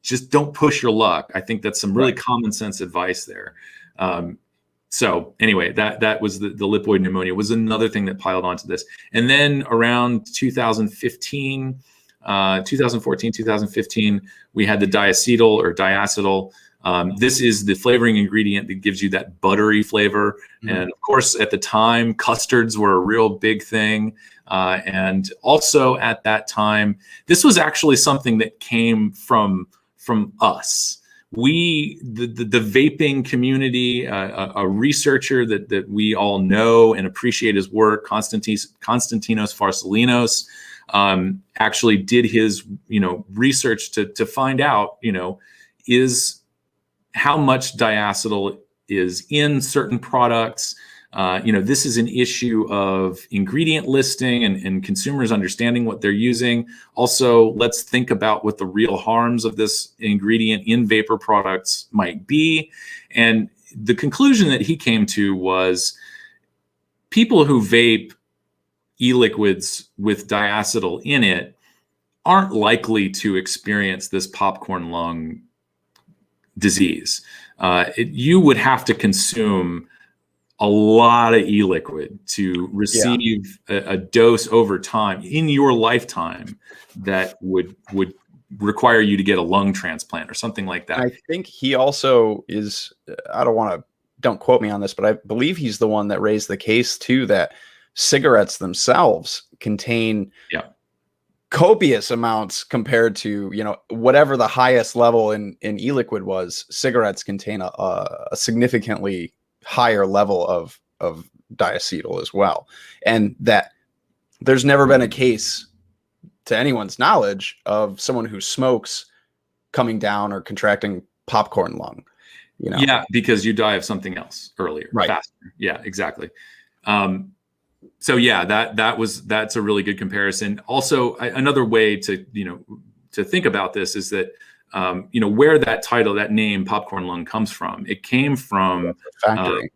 Speaker 2: Just don't push your luck. I think that's some really common sense advice there. So anyway, that was the lipoid pneumonia was another thing that piled onto this. And then around 2014, 2015, we had the diacetyl or diacetyl. This is the flavoring ingredient that gives you that buttery flavor. And of course, at the time, custards were a real big thing. And also at that time, this was actually something that came from us. The vaping community, a researcher that we all know and appreciate his work, Konstantinos Farsalinos, actually did his research to find out, is how much diacetyl is in certain products. This is an issue of ingredient listing and consumers understanding what they're using. Also, let's think about what the real harms of this ingredient in vapor products might be. And the conclusion that he came to was people who vape e-liquids with diacetyl in it aren't likely to experience this popcorn lung disease. You would have to consume a lot of e-liquid to receive a dose over time in your lifetime that would require you to get a lung transplant or something like that.
Speaker 1: I think he also is, don't quote me on this, but I believe he's the one that raised the case too, that cigarettes themselves contain copious amounts compared to, whatever the highest level in e-liquid was. Cigarettes contain a significantly higher level of diacetyl as well. And that there's never been a case to anyone's knowledge of someone who smokes coming down or contracting popcorn lung.
Speaker 2: Yeah, because you die of something else earlier,
Speaker 1: right?
Speaker 2: Faster. Yeah, exactly. So yeah, that's a really good comparison. Also, another way to think about this is that where that title, that name, popcorn lung, comes from. It came from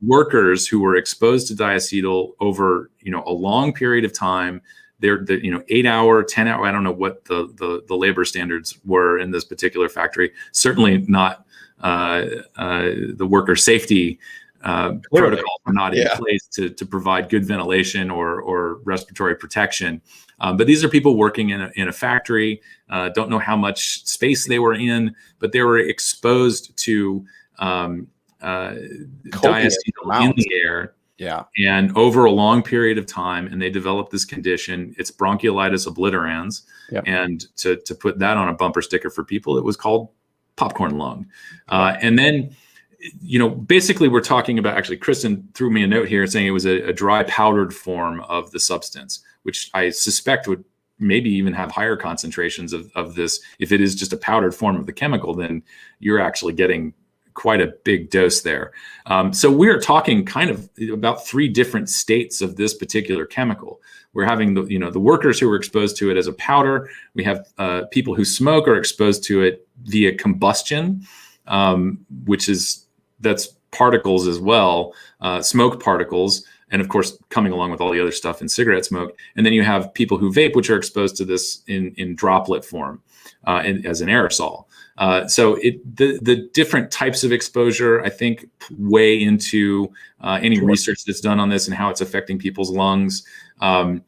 Speaker 2: workers who were exposed to diacetyl over a long period of time. They're 8 hour, 10 hour. I don't know what the labor standards were in this particular factory. Certainly not the worker safety protocols were not in place to provide good ventilation or respiratory protection. But these are people working in a factory, don't know how much space they were in, but they were exposed to diacetyl in the air.
Speaker 1: Yeah.
Speaker 2: And over a long period of time, and they developed this condition. It's bronchiolitis obliterans. Yep. And to put that on a bumper sticker for people, it was called popcorn lung. And then, basically we're talking about, actually, Kristen threw me a note here saying it was a dry powdered form of the substance, which I suspect would maybe even have higher concentrations of this. If it is just a powdered form of the chemical, then you're actually getting quite a big dose there. So we're talking kind of about 3 different states of this particular chemical. We're having the workers who are exposed to it as a powder. We have people who smoke are exposed to it via combustion, that's particles as well, smoke particles, and of course coming along with all the other stuff in cigarette smoke. And then you have people who vape, which are exposed to this in droplet form as an aerosol. So the different types of exposure, I think, weigh into any research that's done on this and how it's affecting people's lungs. And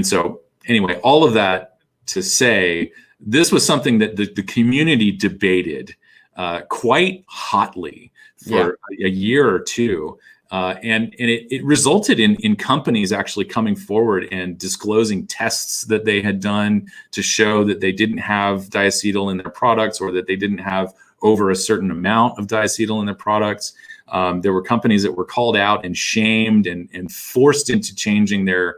Speaker 2: so anyway, all of that to say, this was something that the community debated quite hotly for a year or two. And it resulted in companies actually coming forward and disclosing tests that they had done to show that they didn't have diacetyl in their products, or that they didn't have over a certain amount of diacetyl in their products. There were companies that were called out and shamed and forced into changing their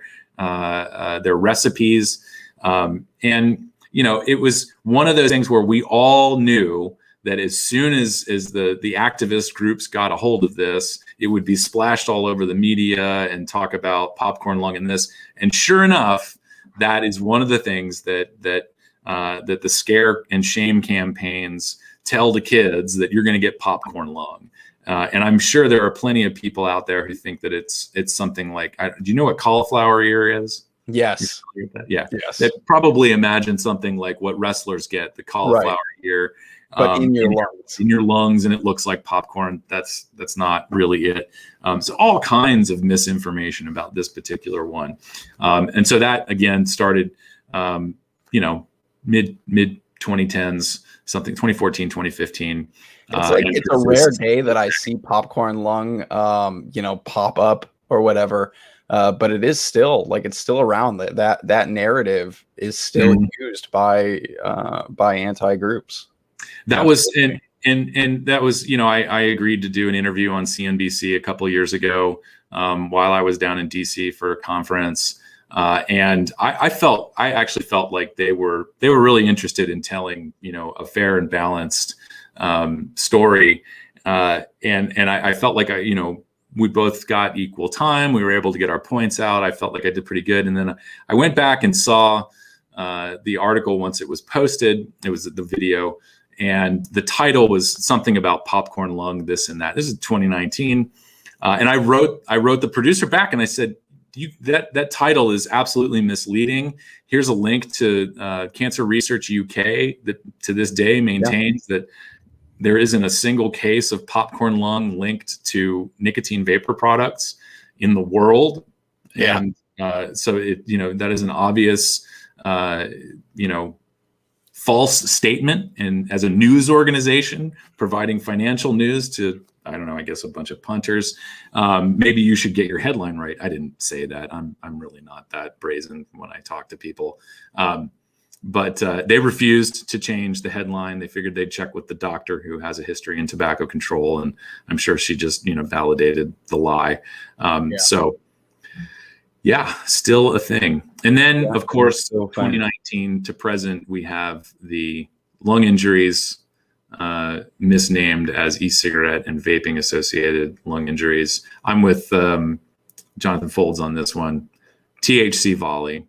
Speaker 2: recipes. And it was one of those things where we all knew that as soon as the activist groups got a hold of this, it would be splashed all over the media and talk about popcorn lung and this. And sure enough, that is one of the things that the scare and shame campaigns tell the kids, that you're going to get popcorn lung. And I'm sure there are plenty of people out there who think that it's something like, do you know what cauliflower ear is?
Speaker 1: Yes.
Speaker 2: Yeah.
Speaker 1: Yes.
Speaker 2: They probably imagine something like what wrestlers get, the cauliflower ear.
Speaker 1: But in your lungs,
Speaker 2: and it looks like popcorn. That's not really it. So all kinds of misinformation about this particular one, and so that again started, mid 2010s, something 2014, 2015.
Speaker 1: It's a rare day that I see popcorn lung, pop up or whatever. But it is still it's still around. That narrative is still used by anti groups.
Speaker 2: That was and that was, I agreed to do an interview on CNBC a couple of years ago while I was down in DC for a conference, and I actually felt like they were really interested in telling a fair and balanced story. And I felt like we both got equal time. We were able to get our points out. I felt like I did pretty good. And then I went back and saw the article once it was posted. It was the video, and the title was something about popcorn lung, this and that. This is 2019. And I wrote the producer back and I said, that title is absolutely misleading. Here's a link to Cancer Research UK that to this day maintains that there isn't a single case of popcorn lung linked to nicotine vapor products in the world.
Speaker 1: Yeah.
Speaker 2: And so that is an obvious, false statement. And as a news organization providing financial news to, I don't know, I guess a bunch of punters, maybe you should get your headline right. I didn't say that. I'm really not that brazen when I talk to people. But they refused to change the headline. They figured they'd check with the doctor who has a history in tobacco control. And I'm sure she just, validated the lie. So yeah, still a thing. And then of course, so 2019 to present, we have the lung injuries misnamed as e-cigarette and vaping associated lung injuries. I'm with Jonathan Folds on this one, THC volley.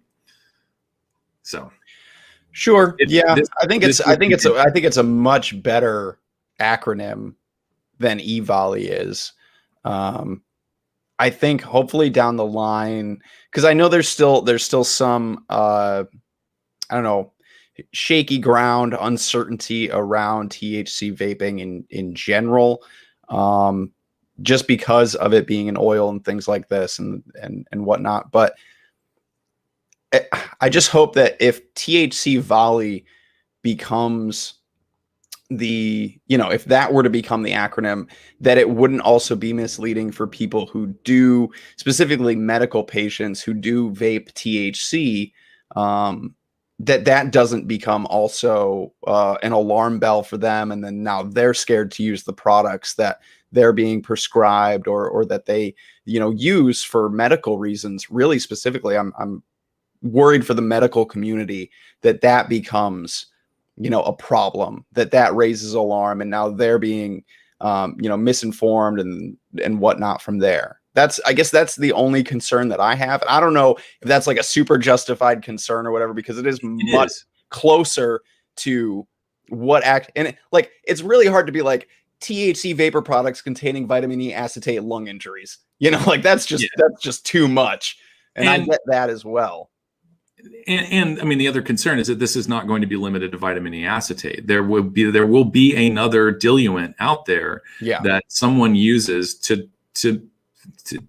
Speaker 2: So.
Speaker 1: Sure. I think it's a much better acronym than e-volley is. I think hopefully down the line, because I know there's still some I don't know, shaky ground, uncertainty around THC vaping in general, just because of it being an oil and things like this and whatnot. But I just hope that if THC volley becomes if that were to become the acronym, that it wouldn't also be misleading for people who do, specifically medical patients who do vape THC, that doesn't become also an alarm bell for them. And then now they're scared to use the products that they're being prescribed or that they, use for medical reasons. Really specifically, I'm worried for the medical community that becomes a problem, that raises alarm, and now they're being misinformed and whatnot from there. I guess that's the only concern that I have. And I don't know if that's like a super justified concern or whatever, because it is much closer to it's really hard to be like THC vapor products containing vitamin E acetate lung injuries. That's just too much. And I get that as well.
Speaker 2: And I mean, the other concern is that this is not going to be limited to vitamin E acetate. There will be another diluent out there that someone uses to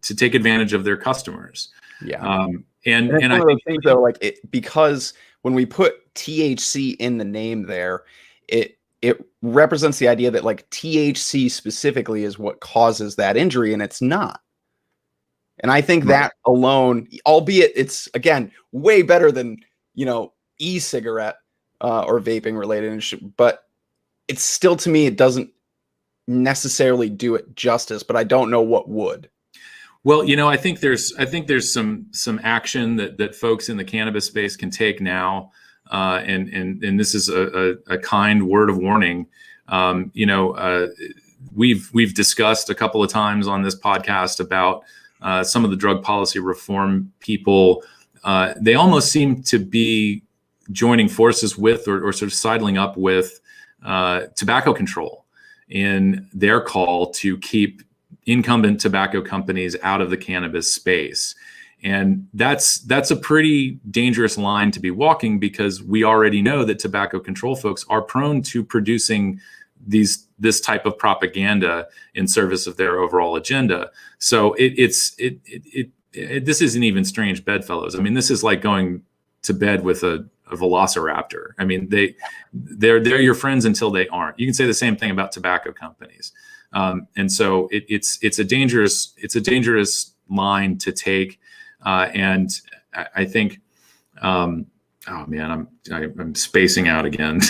Speaker 2: take advantage of their customers. Yeah. And I think
Speaker 1: though, because when we put THC in the name there, it represents the idea that THC specifically is what causes that injury, and it's not. And I think that alone, albeit it's, again, way better than, e-cigarette or vaping related, but it's still, to me, it doesn't necessarily do it justice, but I don't know what would.
Speaker 2: Well, I think there's some action that folks in the cannabis space can take now. And this is a kind word of warning. We've discussed a couple of times on this podcast about some of the drug policy reform people. They almost seem to be joining forces with or sort of sidling up with tobacco control in their call to keep incumbent tobacco companies out of the cannabis space. And that's a pretty dangerous line to be walking, because we already know that tobacco control folks are prone to producing this type of propaganda in service of their overall agenda. So this isn't even strange bedfellows. I mean, this is like going to bed with a velociraptor. I mean, they're your friends until they aren't. You can say the same thing about tobacco companies. And so it's a dangerous line to take. And I think, oh man, I'm spacing out again.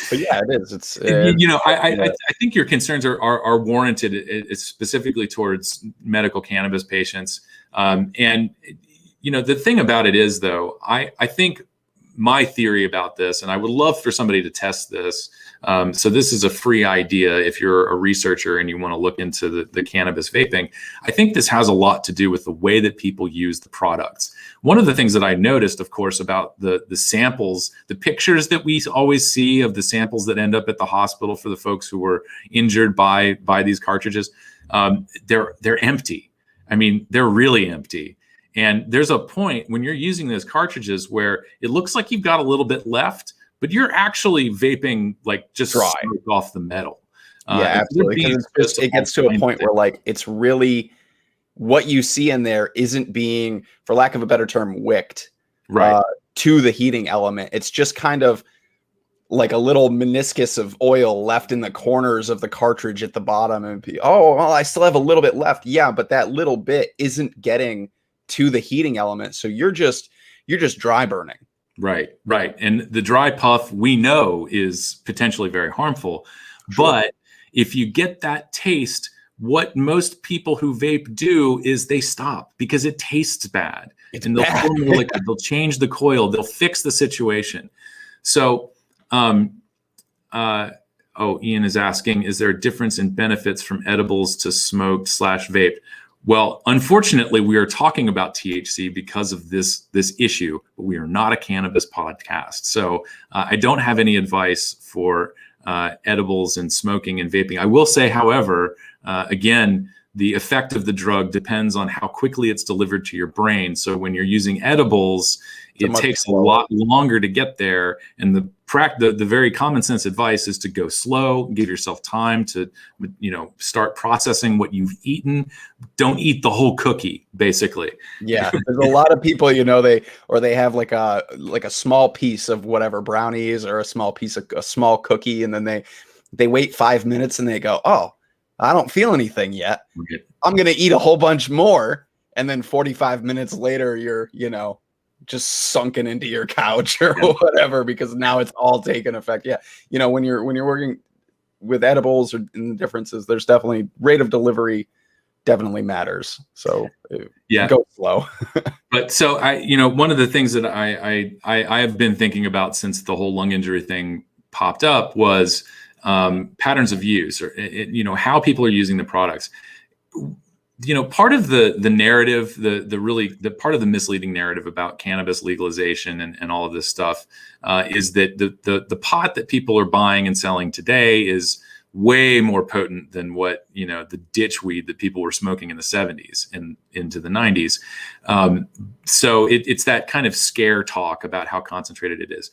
Speaker 1: But yeah, it is. It's
Speaker 2: I think your concerns are warranted. It's specifically towards medical cannabis patients. And the thing about it is, though, I think my theory about this, and I would love for somebody to test this. So this is a free idea if you're a researcher and you want to look into the cannabis vaping. I think this has a lot to do with the way that people use the products. One of the things that I noticed, of course, about the samples, the pictures that we always see of the samples that end up at the hospital for the folks who were injured by these cartridges, they're empty. I mean, they're really empty. And there's a point when you're using those cartridges where it looks like you've got a little bit left, but you're actually vaping like just
Speaker 1: dry
Speaker 2: off the metal.
Speaker 1: Yeah, absolutely. Because it gets to a point where like it's really what you see in there isn't being, for lack of a better term, wicked to the heating element. It's just kind of like a little meniscus of oil left in the corners of the cartridge at the bottom. And oh, well, I still have a little bit left. Yeah, but that little bit isn't getting to the heating element. So you're just dry burning.
Speaker 2: Right. And the dry puff we know is potentially very harmful. Sure. But if you get that taste, what most people who vape do is they stop because it tastes bad. And they'll pour more liquid, they'll change the coil, they'll fix the situation. So, Ian is asking, is there a difference in benefits from edibles to smoke/vape? Well, unfortunately, we are talking about THC because of this issue, but we are not a cannabis podcast. So I don't have any advice for edibles and smoking and vaping. I will say, however, again, the effect of the drug depends on how quickly it's delivered to your brain. So when you're using edibles, it takes a lot longer to get there. And the very common sense advice is to go slow, give yourself time to, start processing what you've eaten. Don't eat the whole cookie, basically.
Speaker 1: Yeah, there's a lot of people, they have like a small piece of whatever brownies or a small piece of a small cookie, and then they wait 5 minutes and they go, oh, I don't feel anything yet. Okay. I'm gonna eat a whole bunch more, and then 45 minutes later, you're just sunken into your couch or whatever, because now it's all taken effect. Yeah. When you're working with edibles or in the differences, there's definitely rate of delivery definitely matters. So go slow.
Speaker 2: But so one of the things that I have been thinking about since the whole lung injury thing popped up was patterns of use, or how people are using the products. Part of the narrative, the part of the misleading narrative about cannabis legalization and all of this stuff is that the pot that people are buying and selling today is way more potent than what the ditch weed that people were smoking in the 70s and into the 90s. So it's that kind of scare talk about how concentrated it is.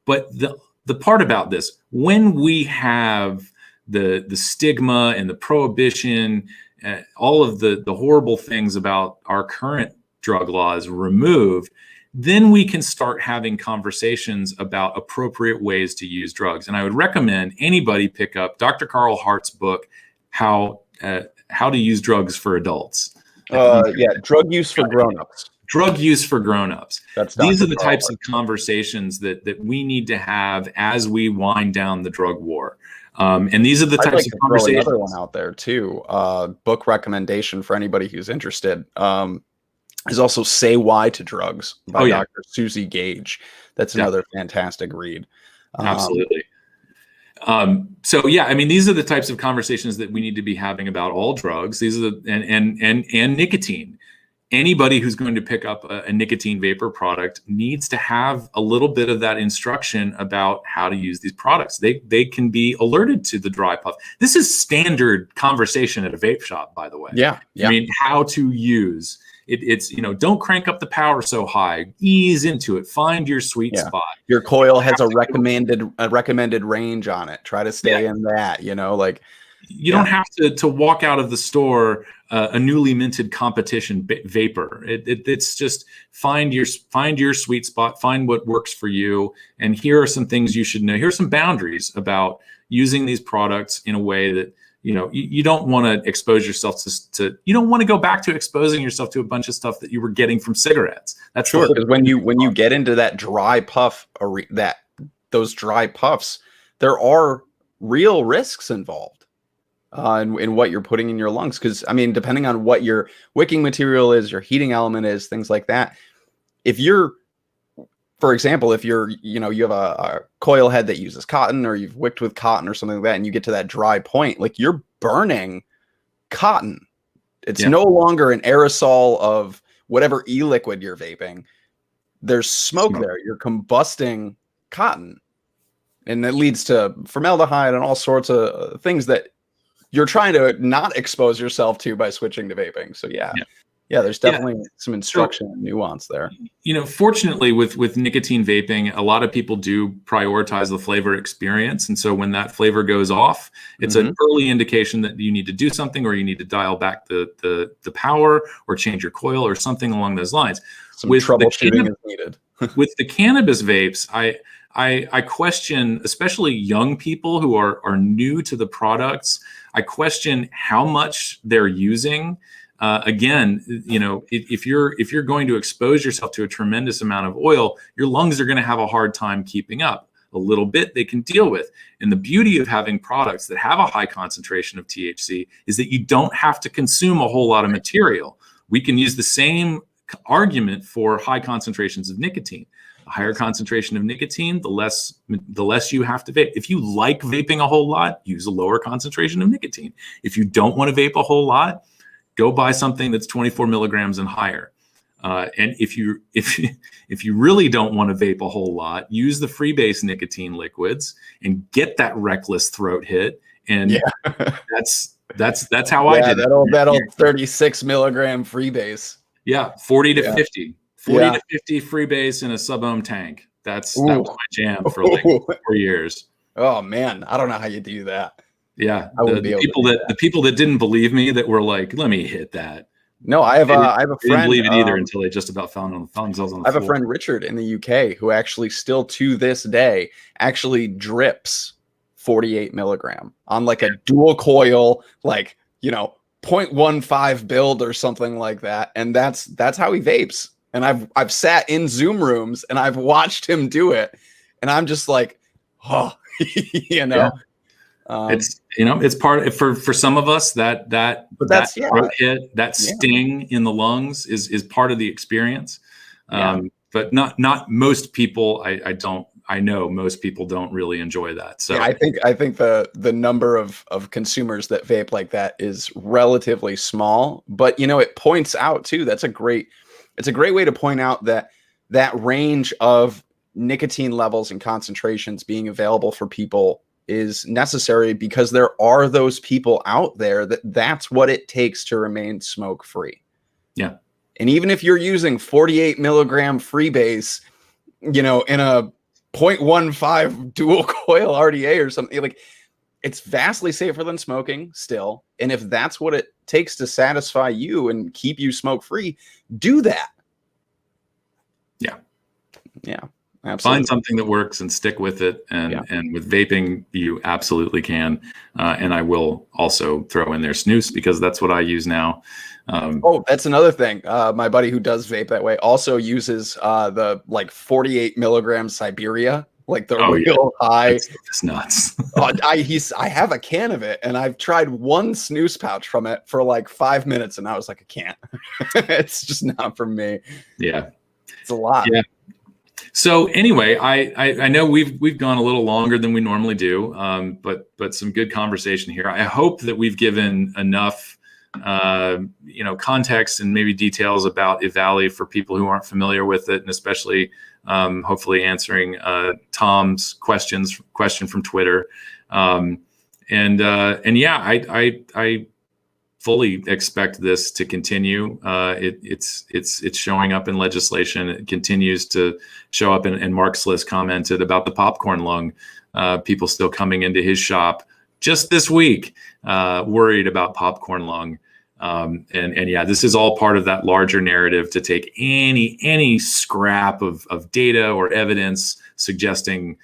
Speaker 2: But the part about this, when we have the stigma and the prohibition, all of the horrible things about our current drug laws removed, then we can start having conversations about appropriate ways to use drugs. And I would recommend anybody pick up Dr. Carl Hart's book, How to Use Drugs for Adults.
Speaker 1: Drug use for grown-ups.
Speaker 2: Drug use for grown-ups. These are the types of conversations that we need to have as we wind down the drug war. And these are the types of conversations.
Speaker 1: Another one out there too. Book recommendation for anybody who's interested is also "Say Why to Drugs" by Dr. Susie Gage. That's another fantastic read.
Speaker 2: Absolutely. These are the types of conversations that we need to be having about all drugs. These are and nicotine. Anybody who's going to pick up a nicotine vapor product needs to have a little bit of that instruction about how to use these products. They can be alerted to the dry puff. This is standard conversation at a vape shop, by the way.
Speaker 1: Yeah.
Speaker 2: I mean, how to use it. It's, don't crank up the power so high. Ease into it. Find your sweet spot.
Speaker 1: Your coil has a recommended range on it. Try to stay in that,
Speaker 2: You don't have to walk out of the store a newly minted competition vapor. It's just find your sweet spot, find what works for you, and here are some things you should know. Here are some boundaries about using these products in a way that you don't want to expose yourself to. You don't want to go back to exposing yourself to a bunch of stuff that you were getting from cigarettes. That's
Speaker 1: sure, because when you get into that dry puff, those dry puffs, there are real risks involved. In what you're putting in your lungs. Because, depending on what your wicking material is, your heating element is, things like that, if you're for example, if you have a coil head that uses cotton, or you've wicked with cotton or something like that, and you get to that dry point, like you're burning cotton. It's no longer an aerosol of whatever e-liquid you're vaping. There's smoke there. You're combusting cotton, and it leads to formaldehyde and all sorts of things that you're trying to not expose yourself to by switching to vaping. So yeah, there's definitely some instruction and nuance there.
Speaker 2: Fortunately with nicotine vaping, a lot of people do prioritize the flavor experience. And so when that flavor goes off, it's an early indication that you need to do something, or you need to dial back the power, or change your coil, or something along those lines.
Speaker 1: Some troubleshooting is needed.
Speaker 2: With the cannabis vapes, I question, especially young people who are new to the products, I question how much they're using. Again, if you're going to expose yourself to a tremendous amount of oil, your lungs are going to have a hard time keeping up. A little bit they can deal with. And the beauty of having products that have a high concentration of THC is that you don't have to consume a whole lot of material. We can use the same argument for high concentrations of nicotine. A higher concentration of nicotine, the less you have to vape. If you like vaping a whole lot, use a lower concentration of nicotine. If you don't want to vape a whole lot, go buy something that's 24 milligrams and higher. And if you really don't want to vape a whole lot, use the freebase nicotine liquids and get that reckless throat hit. And that's how I did
Speaker 1: it. That old 36 milligram freebase.
Speaker 2: Yeah, 40 to 50. 40 to 50 freebase in a sub-ohm tank. That was my jam for like 4 years.
Speaker 1: Oh man, I don't know how you do that.
Speaker 2: Yeah, the people that didn't believe me, that were like, "Let me hit that."
Speaker 1: No, I have a friend.
Speaker 2: Didn't believe it either until they just about found themselves on the floor.
Speaker 1: I have a friend, Richard, in the UK, who actually still to this day actually drips 48 milligram on like a dual coil, like 0.15 build or something like that, and that's how he vapes. And I've sat in Zoom rooms and I've watched him do it, and I'm just like, oh,
Speaker 2: it's part for some of us that throat hit, that sting in the lungs is part of the experience. But not most people. I know most people don't really enjoy that. So
Speaker 1: I think the number of consumers that vape like that is relatively small, but it points out too, it's a great way to point out that range of nicotine levels and concentrations being available for people is necessary, because there are those people out there that's what it takes to remain smoke free.
Speaker 2: Yeah.
Speaker 1: And even if you're using 48 milligram freebase, in a 0.15 dual coil RDA or something, like, it's vastly safer than smoking still. And if that's what it takes to satisfy you and keep you smoke free, do that. Yeah. Absolutely.
Speaker 2: Find something that works and stick with it. And with vaping, you absolutely can. And I will also throw in there snus, because that's what I use now.
Speaker 1: That's another thing. My buddy who does vape that way also uses the 48 milligram Siberia, like the real high.
Speaker 2: It's nuts.
Speaker 1: I have a can of it, and I've tried one snus pouch from it for like 5 minutes, and I was like, I can't. It's just not for me.
Speaker 2: Yeah.
Speaker 1: It's a lot.
Speaker 2: Yeah. So anyway, I know we've gone a little longer than we normally do, but some good conversation here. I hope that we've given enough, context and maybe details about EVALI for people who aren't familiar with it, and especially hopefully answering Tom's question from Twitter. I fully expect this to continue. It's showing up in legislation. It continues to show up. And Mark Sliss commented about the popcorn lung. People still coming into his shop just this week, worried about popcorn lung. This is all part of that larger narrative to take any scrap of data or evidence suggesting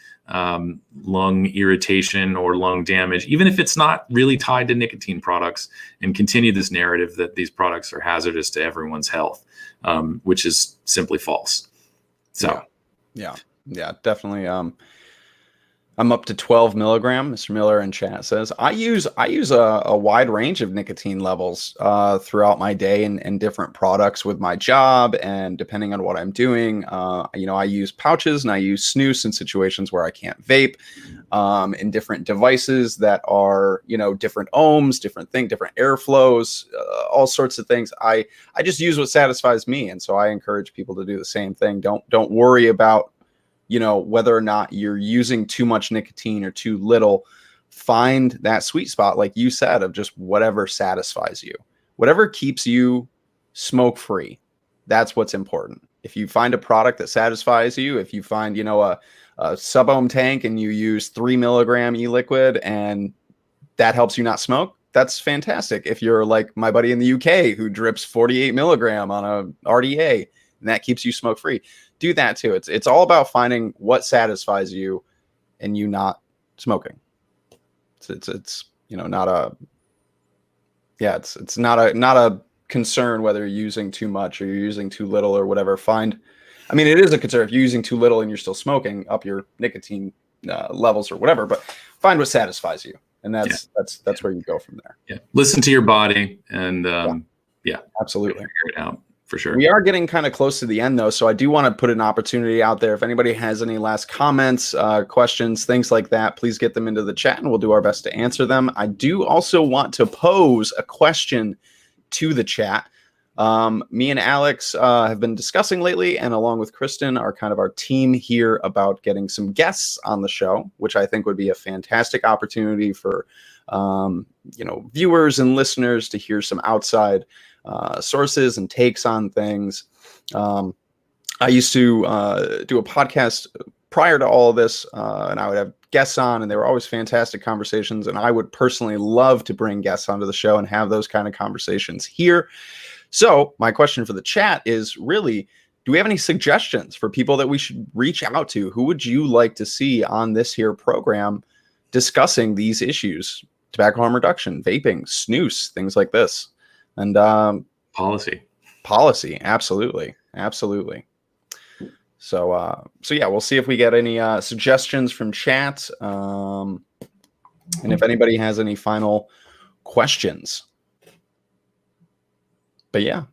Speaker 2: lung irritation or lung damage, even if it's not really tied to nicotine products, and continue this narrative that these products are hazardous to everyone's health, which is simply false. So,
Speaker 1: yeah, definitely. I'm up to 12 milligram. Mr. Miller in chat says I use a wide range of nicotine levels throughout my day and different products with my job, and depending on what I'm doing, I use pouches and I use snus in situations where I can't vape, in different devices that are different ohms, different airflows, all sorts of things. I just use what satisfies me, and so I encourage people to do the same thing. Don't worry about whether or not you're using too much nicotine or too little. Find that sweet spot, like you said, of just whatever satisfies you, whatever keeps you smoke free. That's what's important. If you find a product that satisfies you, if you find, a sub-ohm tank and you use 3 milligram e-liquid and that helps you not smoke, that's fantastic. If you're like my buddy in the UK who drips 48 milligram on a RDA and that keeps you smoke free, do that too. It's all about finding what satisfies you and you not smoking. It's not a concern whether you're using too much or you're using too little or whatever. It is a concern if you're using too little and you're still smoking up your nicotine levels or whatever, but find what satisfies you. And that's where you go from there.
Speaker 2: Yeah. Listen to your body and
Speaker 1: absolutely.
Speaker 2: Figure it out. For sure.
Speaker 1: We are getting kind of close to the end, though, so I do want to put an opportunity out there. If anybody has any last comments, questions, things like that, please get them into the chat, and we'll do our best to answer them. I do also want to pose a question to the chat. Me and Alex have been discussing lately, and along with Kristen, are kind of our team here about getting some guests on the show, which I think would be a fantastic opportunity for viewers and listeners to hear some outside sources and takes on things. I used to do a podcast prior to all of this, and I would have guests on, and they were always fantastic conversations. And I would personally love to bring guests onto the show and have those kind of conversations here. So my question for the chat is really, do we have any suggestions for people that we should reach out to? Who would you like to see on this here program discussing these issues? Tobacco harm reduction, vaping, snus, things like this. And
Speaker 2: policy,
Speaker 1: absolutely. So yeah, we'll see if we get any suggestions from chat, and if anybody has any final questions. But yeah,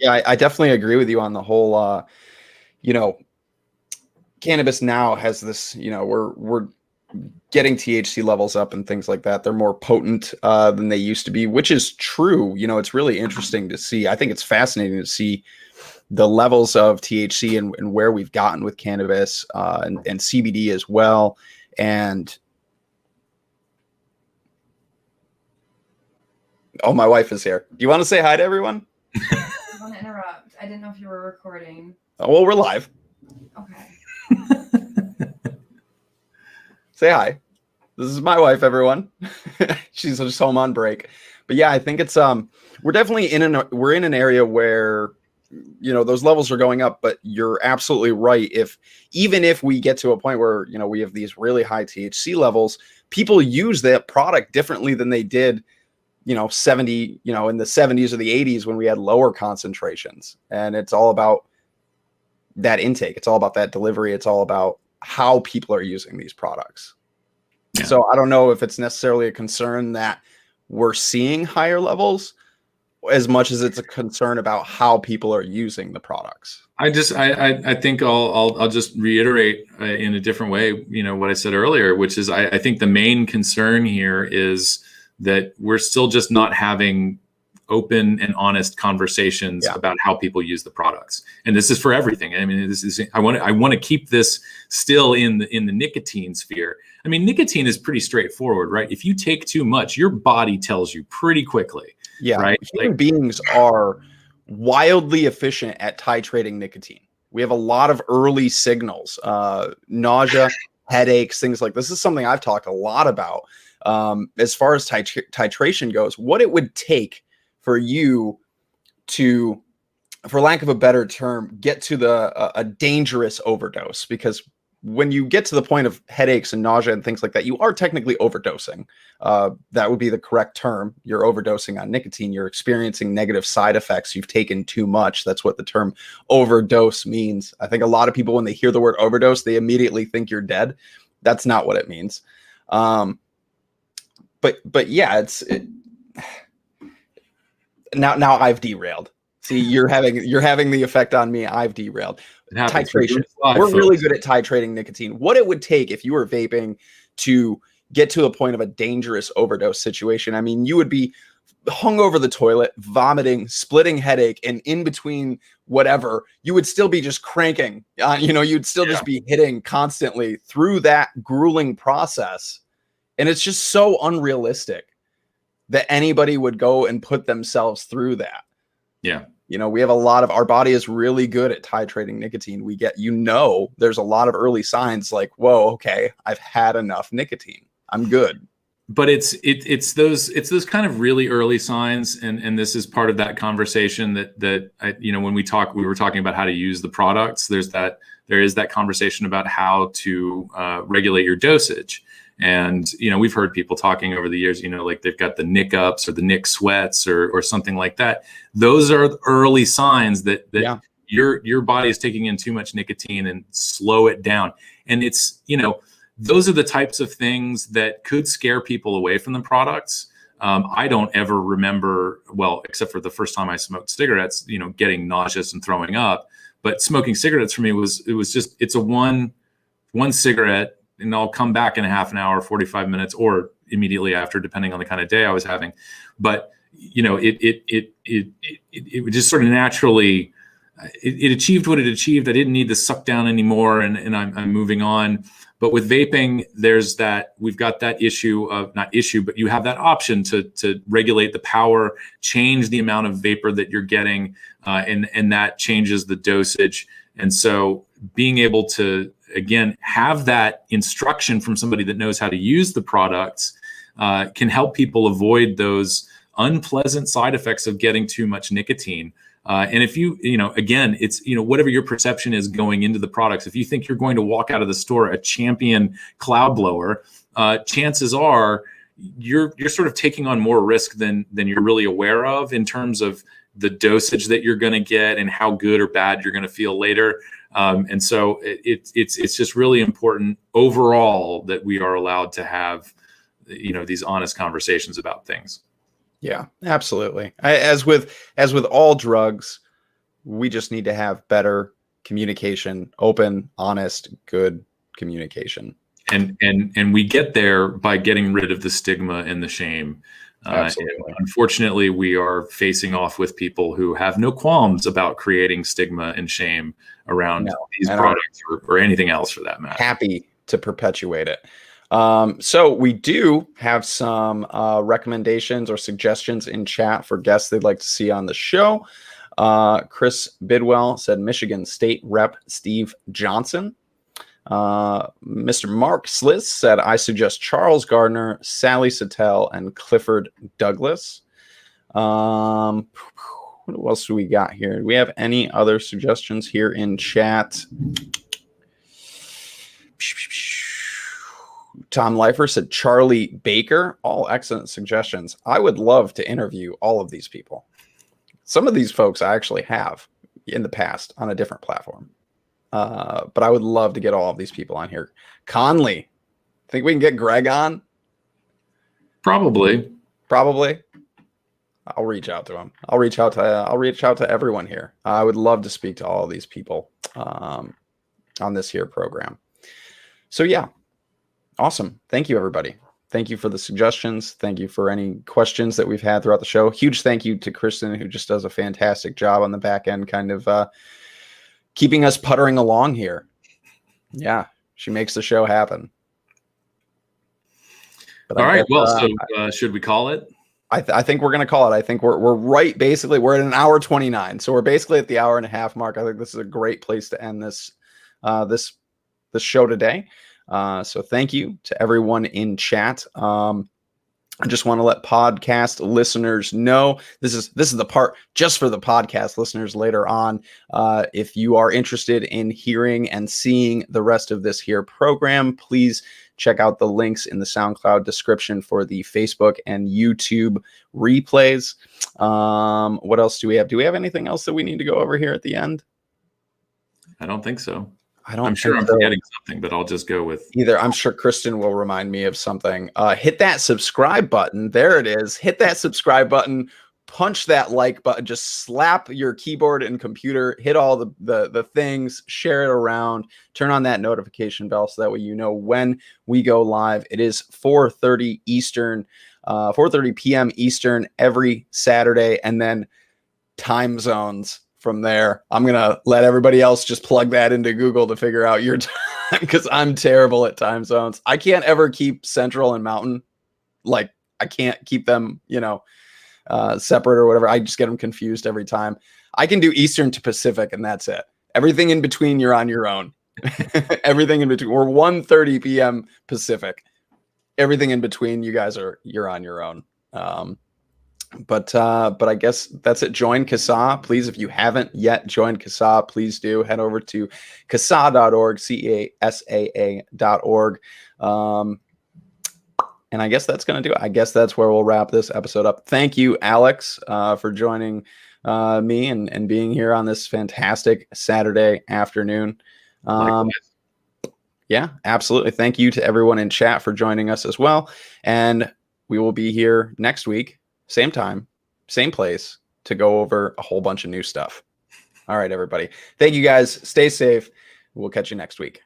Speaker 1: I definitely agree with you on the whole. Cannabis now has this. We're getting THC levels up and things like that. They're more potent than they used to be, which is true. It's really interesting to see. I think it's fascinating to see the levels of THC and where we've gotten with cannabis and CBD as well. And oh, my wife is here. Do you want to say hi to everyone?
Speaker 3: I want to interrupt. I didn't know if you were recording.
Speaker 1: Oh, well, we're live.
Speaker 3: Okay.
Speaker 1: Say hi. This is my wife, everyone. She's just home on break. But yeah, I think it's we're definitely in an area where those levels are going up, but you're absolutely right. Even if we get to a point where we have these really high THC levels, people use that product differently than they did 70 in the 70s or the 80s when we had lower concentrations. And it's all about that intake. It's all about that delivery. It's all about how people are using these products. Yeah. So I don't know if it's necessarily a concern that we're seeing higher levels as much as it's a concern about how people are using the products.
Speaker 2: I think I'll just reiterate in a different way, what I said earlier, which is I think the main concern here is that we're still just not having open and honest conversations about how people use the products. And this is for everything. I want to keep this still in the nicotine sphere. Nicotine is pretty straightforward, right? If you take too much, your body tells you pretty quickly.
Speaker 1: Yeah,
Speaker 2: right.
Speaker 1: Human beings are wildly efficient at titrating nicotine. We have a lot of early signals, nausea, headaches, things like this. This is something I've talked a lot about as far as titration goes. What it would take for you to, for lack of a better term, get to a dangerous overdose, because when you get to the point of headaches and nausea and things like that, you are technically overdosing. That would be the correct term. You're overdosing on nicotine. You're experiencing negative side effects. You've taken too much. That's what the term overdose means. I think a lot of people, when they hear the word overdose, they immediately think you're dead. That's not what it means. But yeah, now I've derailed. See, you're having the effect on me. I've derailed. Titration. We're really good at titrating nicotine. What it would take if you were vaping to get to a point of a dangerous overdose situation. I mean, you would be hung over the toilet, vomiting, splitting headache, and in between whatever, you would still be just cranking. You'd still just be hitting constantly through that grueling process. And it's just so unrealistic that anybody would go and put themselves through that.
Speaker 2: Yeah.
Speaker 1: We have our body is really good at titrating nicotine. There's a lot of early signs like, whoa, okay, I've had enough nicotine. I'm good.
Speaker 2: But it's those kind of really early signs, and this is part of that conversation that when we were talking about how to use the products. There is that conversation about how to regulate your dosage, and we've heard people talking over the years, like they've got the Nick ups or the Nick sweats or something like that. Those are the early signs that your body is taking in too much nicotine, and slow it down. And it's those are the types of things that could scare people away from the products. I don't ever remember, except for the first time I smoked cigarettes, getting nauseous and throwing up. But smoking cigarettes for me it's a one cigarette, and I'll come back in a half an hour, 45 minutes, or immediately after, depending on the kind of day I was having. But it just sort of naturally, it achieved what it achieved. I didn't need to suck down anymore, and I'm moving on. But with vaping, we've got that but you have that option to regulate the power, change the amount of vapor that you're getting, and that changes the dosage. And so being able to, again, have that instruction from somebody that knows how to use the products can help people avoid those unpleasant side effects of getting too much nicotine. And if again, it's, whatever your perception is going into the products, if you think you're going to walk out of the store a champion cloud blower, chances are you're sort of taking on more risk than you're really aware of in terms of the dosage that you're going to get and how good or bad you're going to feel later. And so it's just really important overall that we are allowed to have, these honest conversations about things.
Speaker 1: Yeah, absolutely. As with all drugs, we just need to have better communication, open, honest, good communication.
Speaker 2: And we get there by getting rid of the stigma and the shame.
Speaker 1: Absolutely.
Speaker 2: Unfortunately, we are facing off with people who have no qualms about creating stigma and shame around these products or anything else for that matter.
Speaker 1: Happy to perpetuate it. So we do have some recommendations or suggestions in chat for guests they'd like to see on the show. Chris Bidwell said Michigan State Rep Steve Johnson. Mr. Mark Sliss said, I suggest Charles Gardner, Sally Sattel, and Clifford Douglas. What else do we got here? Do we have any other suggestions here in chat? Tom Leifer said Charlie Baker. All excellent suggestions. I would love to interview all of these people. Some of these folks I actually have in the past on a different platform. But I would love to get all of these people on here. Conley. Think we can get Greg on?
Speaker 2: Probably.
Speaker 1: I'll reach out to him. I'll reach out to everyone here. I would love to speak to all of these people on this here program. So yeah. Awesome. Thank you, everybody. Thank you for the suggestions. Thank you for any questions that we've had throughout the show. Huge thank you to Kristen, who just does a fantastic job on the back end, kind of keeping us puttering along here. Yeah, she makes the show happen. But
Speaker 2: all right. So should we call it?
Speaker 1: I think we're going to call it. I think we're right. Basically, we're at an hour 29. So we're basically at the hour and a half mark. I think this is a great place to end this show today. So thank you to everyone in chat. I just want to let podcast listeners know this is the part just for the podcast listeners later on. If you are interested in hearing and seeing the rest of this here program, please check out the links in the SoundCloud description for the Facebook and YouTube replays. What else do we have? Do we have anything else that we need to go over here at the end?
Speaker 2: I don't think so.
Speaker 1: I don't.
Speaker 2: I'm sure I'm
Speaker 1: so.
Speaker 2: forgetting something, but I'll just go with
Speaker 1: Either. I'm sure Kristen will remind me of something. Hit that subscribe button. There it is. Hit that subscribe button. Punch that like button. Just slap your keyboard and computer. Hit all the things. Share it around. Turn on that notification bell so that way you know when we go live. It is 4:30 Eastern, 4:30 p.m. Eastern every Saturday, and then time zones. From there, I'm going to let everybody else just plug that into Google to figure out your time because I'm terrible at time zones. I can't ever keep Central and Mountain. Like, I can't keep them, separate or whatever. I just get them confused every time. I can do Eastern to Pacific, and that's it. Everything in between, you're on your own. Everything in between. We're 1:30 p.m. Pacific. Everything in between, you're on your own. But I guess that's it. Join CASAA, please. If you haven't yet joined CASAA, please do head over to CASAA.org, CASAA.org. And I guess that's going to do it. I guess that's where we'll wrap this episode up. Thank you, Alex, for joining me and being here on this fantastic Saturday afternoon. Yeah, absolutely. Thank you to everyone in chat for joining us as well. And we will be here next week. Same time, same place to go over a whole bunch of new stuff. All right, everybody. Thank you guys. Stay safe. We'll catch you next week.